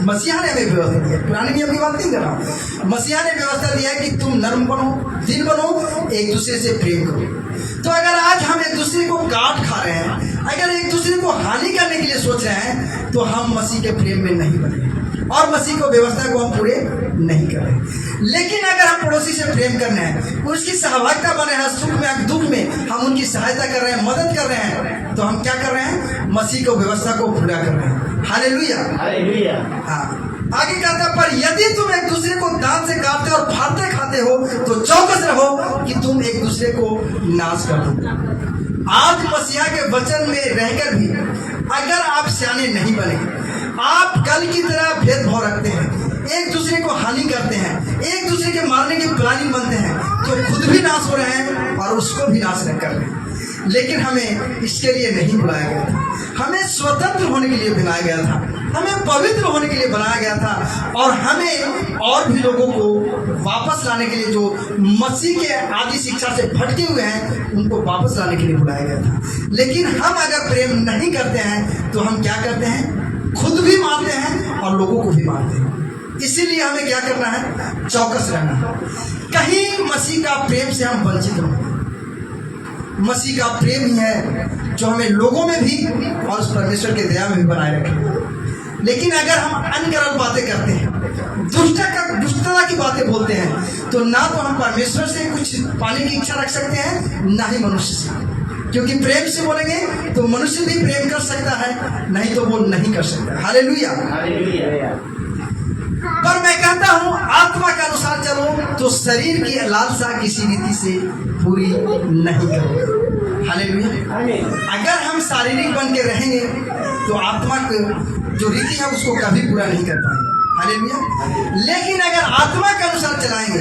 मसीहा ने हमें व्यवस्था दी है। पुराने नियम की बात नहीं कर रहा हूँ, मसीहा ने व्यवस्था दिया है कि तुम नर्म बनो, दिल बनो, एक दूसरे से प्रेम करो। तो अगर आज हम एक दूसरे को काट खा रहे हैं, अगर एक दूसरे को हानि करने के लिए सोच सोच रहे हैं तो हम मसीह के प्रेम में नहीं बने और मसीह को व्यवस्था को हम पूरे नहीं कर रहे। लेकिन अगर हम पड़ोसी से प्रेम कर रहे हैं, उसकी सहभागिता बने हैं, सुख में दुख में हम उनकी सहायता कर रहे हैं, मदद कर रहे हैं, तो हम क्या कर रहे हैं? मसीह को व्यवस्था को पूरा कर रहे हैं। Hallelujah, hallelujah. हाँ, आगे कहता है, पर यदि तुम एक दूसरे को दांत से काटते और फाड़ते खाते हो तो चौकस रहो कि तुम एक दूसरे को नाश कर दो। आज मसीहा के वचन में रहकर भी अगर आप सियाने नहीं बने, आप कल की तरह भेदभाव रखते हैं, एक दूसरे को हानि करते हैं, एक दूसरे के मारने की प्लानिंग बनते हैं, तो खुद भी नाश हो रहे हैं और उसको भी नाश नहीं कर रहे हैं। लेकिन हमें इसके लिए नहीं बुलाया गया था, हमें स्वतंत्र होने के लिए बनाया गया था, हमें पवित्र होने के लिए बनाया गया था और हमें और भी लोगों को वापस लाने के लिए, जो मसीह के आदि शिक्षा से भटके हुए हैं, उनको वापस लाने के लिए बुलाया गया था। लेकिन हम अगर प्रेम नहीं करते हैं तो हम क्या करते हैं? खुद भी मारते हैं और लोगों को भी मारते हैं। इसीलिए हमें क्या करना है? चौकस रहना है, कहीं मसीह का प्रेम से हम वंचित हों। मसीह का प्रेम ही है जो हमें लोगों में भी और उस परमेश्वर के दया में भी बनाए रखे। लेकिन अगर हम अनगढ़ बातें करते हैं, दुष्टता की बातें बोलते हैं, तो ना तो हम परमेश्वर से कुछ पाने की इच्छा रख सकते हैं, ना ही मनुष्य से। क्योंकि प्रेम से बोलेंगे तो मनुष्य भी प्रेम कर सकता है, नहीं तो वो नहीं कर सकता। Hallelujah, hallelujah. पर मैं कहता हूँ आत्मा के अनुसार चलो तो शरीर की लालसा किसी रीति से पूरी नहीं करो। हालेलुया। अगर हम शारीरिक बन के रहेंगे तो आत्मा की जो रीति है उसको कभी पूरा नहीं कर पाएंगे। हालेलुया। लेकिन अगर आत्मा के अनुसार चलाएंगे,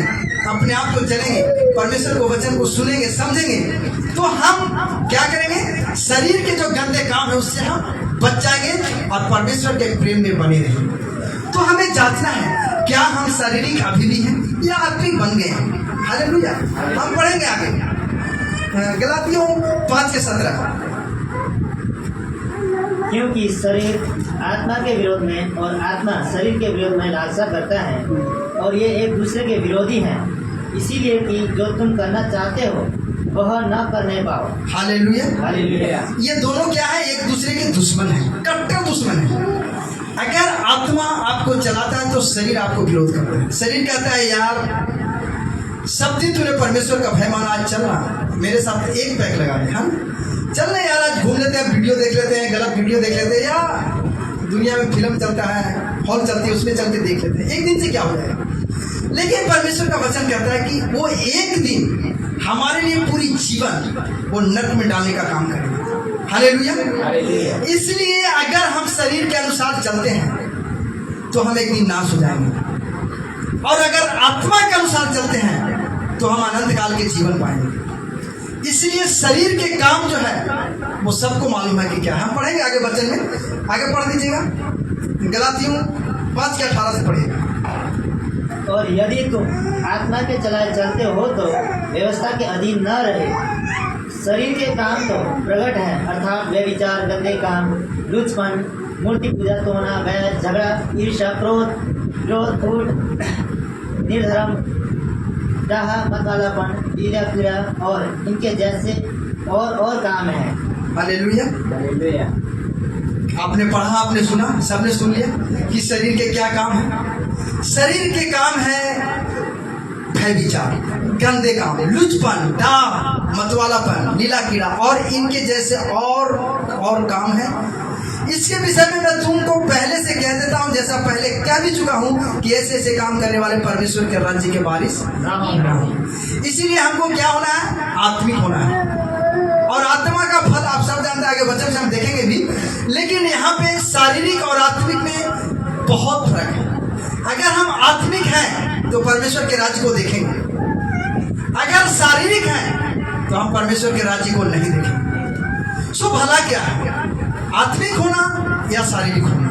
अपने आप को चलेंगे, परमेश्वर को वचन को सुनेंगे, समझेंगे, तो हम क्या करेंगे? शरीर के जो गंदे काम है उससे हम बच जाएंगे और परमेश्वर के प्रेम में बने रहेंगे। तो हमें जांचना है, क्या हम शारीरिक अभी भी हैं या आत्मिक बन गए हैं? हालेलुया। हम पढ़ेंगे आगे गलातियों 5:17। क्योंकि शरीर आत्मा के विरोध में और आत्मा शरीर के विरोध में लालसा करता है और ये एक दूसरे के विरोधी हैं, इसीलिए कि जो तुम करना चाहते हो वह न करने पाओ। Hallelujah, hallelujah. ये दोनों क्या है? एक दूसरे के दुश्मन है, कट्टर दुश्मन है। अगर आत्मा आपको चलाता है तो शरीर आपको विरोध करता है। शरीर कहता है, यार सब दिन तूने परमेश्वर का भय माना, आज चल रहा मेरे साथ एक पैक लगा दे, हाँ चल ना यार, आज घूम लेते हैं, वीडियो देख लेते हैं, गलत वीडियो देख लेते हैं, या दुनिया में फिल्म चलता है, हॉल चलती है, उसमें चल के देख लेते हैं, एक दिन से क्या हो जाएगा। लेकिन परमेश्वर का वचन कहता है कि वो एक दिन हमारे लिए पूरी जीवन वो नरक में डालने का काम करेगा। हालेलुया। इसलिए अगर हम शरीर के अनुसार चलते हैं तो हम एक दिन नाश हो जाएंगे, और अगर आत्मा के अनुसार चलते हैं तो हम अनंत काल के जीवन पाएंगे। इसलिए शरीर के काम जो है वो सबको मालूम है कि क्या है। हम पढ़ेंगे आगे वचन में, आगे पढ़ दीजिएगा गलातियों 5:18 से पढ़िएगा। और यदि तुम आत्मा के चलाए चलते हो तो व्यवस्था के अधीन न रहे। शरीर के काम तो प्रकट है, अर्थात व्यभिचार, गंदे काम, लुचपन, मूर्ति पूजा, तोड़ना, वैर, झगड़ा, ईर्ष्या, क्रोध, फूट, निर्धर्म, डाहा, मतवालापन, ईर्ष्या, पीड़ा और इनके जैसे और काम है। हालेलुया। हालेलुया। आपने पढ़ा, आपने सुना, सबने सुन लिया कि शरीर के क्या काम है। शरीर के काम है भय विचार, गंदे काम, लुचपन, डाह, मतवालापन, नीला कीड़ा और इनके जैसे और काम है। इसके विषय में मैं तुमको पहले से कह देता हूँ, जैसा पहले कह भी चुका हूँ कि ऐसे ऐसे काम करने वाले परमेश्वर के राज्य के वारिस नहीं। इसीलिए हमको क्या होना है? आत्मिक होना है। और आत्मा का फल आप सब जानते हैं, आगे वचन से हम देखेंगे भी। लेकिन यहाँ पे शारीरिक और आत्मिक में बहुत फर्क है। अगर हम आत्मिक हैं तो परमेश्वर के राज्य को देखेंगे, अगर शारीरिक हैं तो हम परमेश्वर के राज्य को नहीं देखेंगे। सो भला क्या है, आत्मिक होना या शारीरिक होना?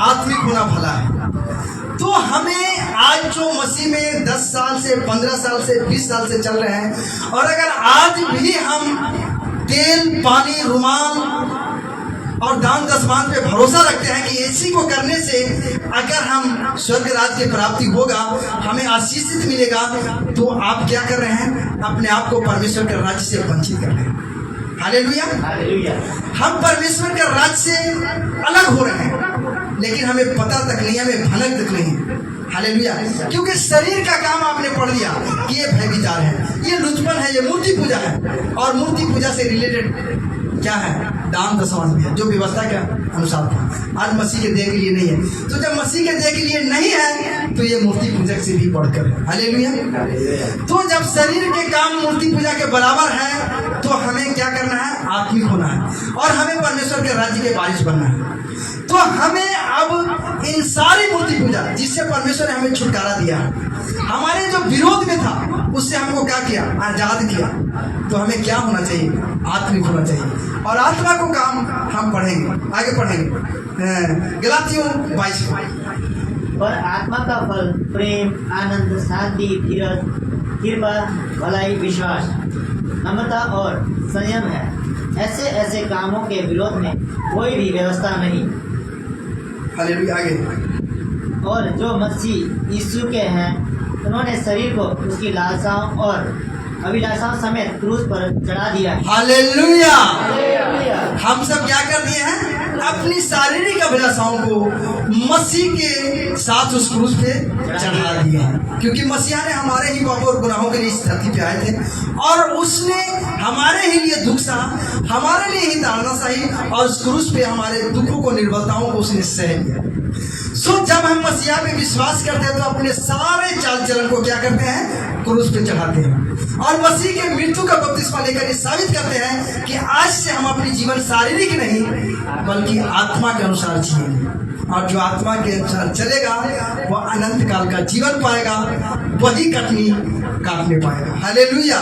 आत्मिक होना भला है। तो हमें आज जो मसीह में 10 साल से 15 साल से 20 साल से चल रहे हैं, और अगर आज भी हम तेल, पानी, रुमाल और दान दशमान पे भरोसा रखते हैं कि इसी को करने से अगर हम स्वर्ग राज्य की प्राप्ति होगा, हमें आशीषित मिलेगा, तो आप क्या कर रहे हैं? अपने आप को परमेश्वर के राज्य से वंचित कर रहे हैं। हालेलुया। हालेलुया। हम परमेश्वर के राज्य से अलग हो रहे हैं, लेकिन हमें पता तक नहीं, हमें भनक तक नहीं। हालेलुया। क्योंकि शरीर का काम आपने पढ़ लिया कि ये भय विचार है, ये लुचपन है, ये मूर्ति पूजा है। और मूर्ति पूजा से रिलेटेड क्या है? दान दशवां भी है, जो व्यवस्था के अनुसार था। आज मसीह के देह के लिए नहीं है। तो जब मसीह के देह के लिए नहीं है तो ये मूर्ति पूजक से भी बढ़कर है। हालेलुया। तो जब शरीर के काम मूर्ति पूजा के बराबर है तो हमें क्या करना है? आत्मिक होना है और हमें परमेश्वर के राज्य के वारिस बनना है। तो हमें अब इन सारी मूर्ति पूजा जिससे परमेश्वर ने हमें छुटकारा दिया, हमारे जो विरोध में था उससे हमको क्या किया? आजाद किया। तो हमें क्या होना चाहिए? आत्मिक होना चाहिए। और आत्मा को काम हम पढ़ेंगे, आगे पढ़ेंगे गलातियों 22। पर आत्मा का फल प्रेम, आनंद, शांति, धीरज, कृपा, भलाई, विश्वास, नम्रता और संयम है। ऐसे ऐसे कामों के विरोध में कोई भी व्यवस्था नहीं। हालेलुया। आगे। और जो मसीह यीशु के हैं उन्होंने शरीर को उसकी लालसाओं और अभिलाषाओं समेत क्रूस पर चढ़ा दिया है। हालेलुया। हालेलुया। हम सब क्या कर दिए हैं? अपनी शारीरिक अभिलाषाओं को मसीह के साथ उस क्रूस पे चढ़ा दिए हैं। क्योंकि मसीहा ने हमारे ही पापों और गुनाहों के लिए इस धरती पे आए थे और उसने हमारे ही लिए दुख सहा, हमारे लिए ही ताड़ना सही और उस क्रूस पे हमारे दुखों को, निर्बलताओं को उसने सह लिया। सो जब हम मसीहा पे विश्वास करते हैं तो अपने सारे चाल चलन को क्या करते हैं? क्रूस पे चढ़ाते हैं और मसीह के मृत्यु का बपतिस्मा लेकर ये साबित करते हैं कि आज से हम अपनी जीवन शारीरिक नहीं बल्कि आत्मा के अनुसार जिएंगे। और जो आत्मा के अनुसार चलेगा वह अनंत काल का जीवन पाएगा, वही कटनी काटने पाएगा। हालेलुया।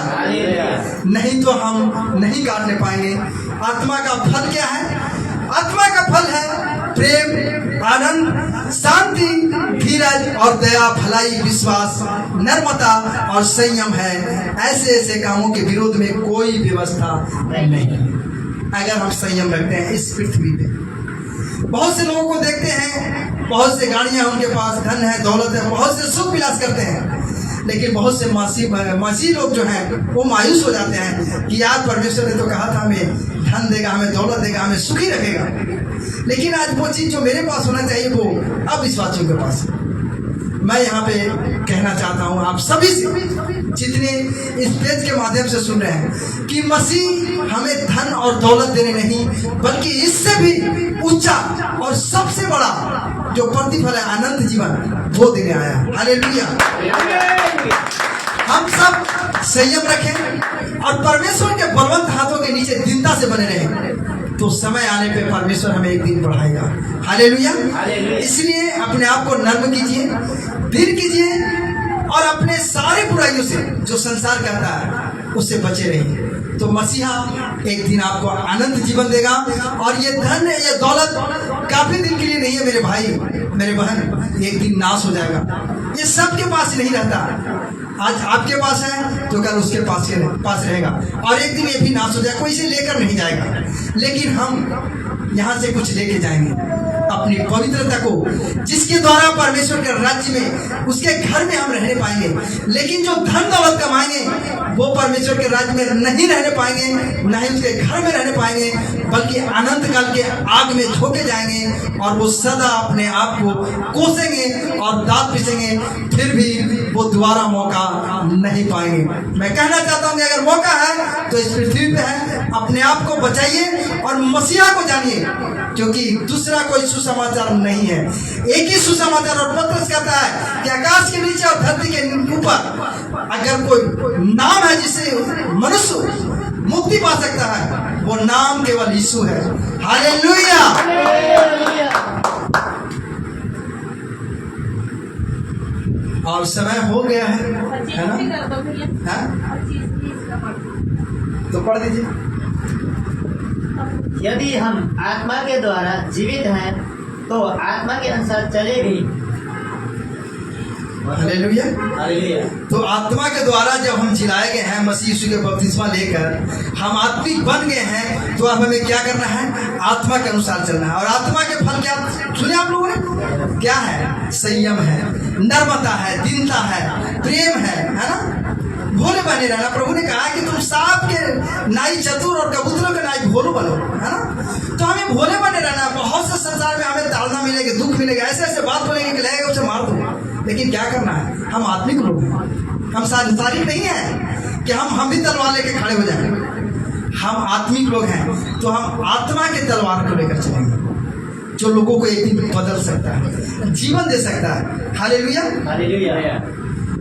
नहीं तो हम नहीं काटने पाएंगे। आत्मा का फल क्या है? आत्मा का फल है प्रेम, आनंद, शांति, धीरज और दया, भलाई, विश्वास, नम्रता और संयम है। ऐसे ऐसे कामों के विरोध में कोई व्यवस्था नहीं। अगर हम संयम रखते हैं इस पृथ्वी पे, बहुत से लोगों को देखते हैं, बहुत से गाड़ियां उनके पास, धन है, दौलत है, बहुत से सुख विलास करते हैं, लेकिन बहुत से मसीह लोग जो हैं वो मायूस हो जाते हैं कि यार परमेश्वर ने तो कहा था हमें धन देगा, हमें दौलत देगा, हमें सुखी रखेगा, लेकिन आज वो चीज़ जो मेरे पास होना चाहिए वो अविश्वासियों के पास है। मैं यहाँ पे कहना चाहता हूँ आप सभी से, जितने इस पेज के माध्यम से सुन रहे हैं, कि मसीह हमें धन और दौलत देने नहीं बल्कि इससे भी ऊंचा और सबसे बड़ा जो प्रतिफल है अनंत जीवन वो देने आया। हालेलुया। हम सब संयम रखें और परमेश्वर के बलवंत हाथों के नीचे दीनता से बने रहें तो समय आने पे परमेश्वर हमें एक दिन बढ़ाएगा। हालेलुया। इसलिए अपने आप को नर्म कीजिए, धीर कीजिए और अपने सारे बुराइयों से जो संसार करता है उससे बचे रहिए। तो मसीहा एक दिन आपको अनंत जीवन देगा। और ये धन, ये दौलत काफी दिन के लिए नहीं है मेरे भाई, मेरे बहन, एक दिन नाश हो जाएगा। ये सबके पास नहीं रहता। आज आपके पास है तो कल उसके पास रहेगा और एक दिन ये भी नाश हो जाएगा। कोई इसे लेकर नहीं जाएगा, लेकिन हम यहाँ से कुछ लेके जाएंगे, अपनी पवित्रता को, जिसके द्वारा परमेश्वर के राज्य में, उसके घर में हम रहने पाएंगे। लेकिन जो धन दौलत कमाएंगे वो परमेश्वर के राज्य में नहीं रहने पाएंगे, न ही उसके घर में रहने पाएंगे, बल्कि अनंत काल के आग में झोंके जाएंगे और वो सदा अपने आप को कोसेंगे और दांत पिसेंगे, फिर भी वो दोबारा मौका नहीं पाएंगे। मैं कहना चाहता हूँ कि अगर मौका है तो इस पृथ्वी पे है, अपने आप को बचाइए और मसीहा को जानिए, क्योंकि दूसरा कोई सुसमाचार नहीं है। एक ही सुसमाचार, और पत्रस कहता है कि आकाश के नीचे और धरती के ऊपर अगर कोई नाम है जिससे मनुष्य मुक्ति पा सकता है वो नाम केवल यीशु है। हालेलुया। और समय हो गया है ना? तो पढ़ दीजिए। यदि हम आत्मा के द्वारा जीवित हैं तो आत्मा के अनुसार चले भी। हालेलुया। हालेलुया। तो आत्मा के द्वारा जब हम जिलाए गए हैं, मसीह यीशु के बपतिस्मा लेकर हम आत्मिक बन गए हैं, तो अब हमें क्या करना है? आत्मा के अनुसार चलना है। और आत्मा के फल क्या सुने आप लोगों ने? क्या है? संयम है, नम्रता है, दीनता है, प्रेम है ना? भोले बने रहना। प्रभु ने कहा कि तुम सांप के नाई चतुर और कबूतरों के नाई भोलू बनो, है ना। तो हमें भोले बने रहना। बहुत से संसार में हमें ताड़ना मिलेगी, दुख मिलेगा, ऐसे ऐसे बात बोलेंगे कि लगेगा उसे मार दो, लेकिन क्या करना है, हम आत्मिक लोग हैं, हम सांसारिक नहीं है कि हम भी तलवार लेके खड़े हो जाएंगे। हम आत्मिक लोग हैं, तो हम आत्मा के तलवार को लेकर चलेंगे, जो लोगों को एक दिन बदल सकता है, जीवन दे सकता है। हालेलुया। हालेलुया।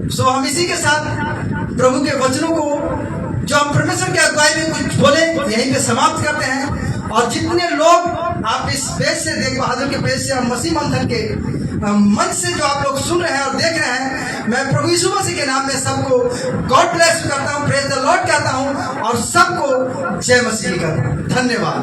सो हम इसी के साथ प्रभु के वचनों को, जो हम परमेश्वर के अगुवाई में कुछ बोले, यहीं पे समाप्त करते हैं। और जितने लोग आप इस पेज से, देख बहादुर के पेज से और मसीह मंथन के मंच से जो आप लोग सुन रहे हैं और देख रहे हैं, मैं प्रभु यीशु मसीह के नाम में सबको गॉड ब्लेस करता हूँ, प्रेज द लॉर्ड कहता हूँ और सबको जय मसीह कहता हूँ। धन्यवाद।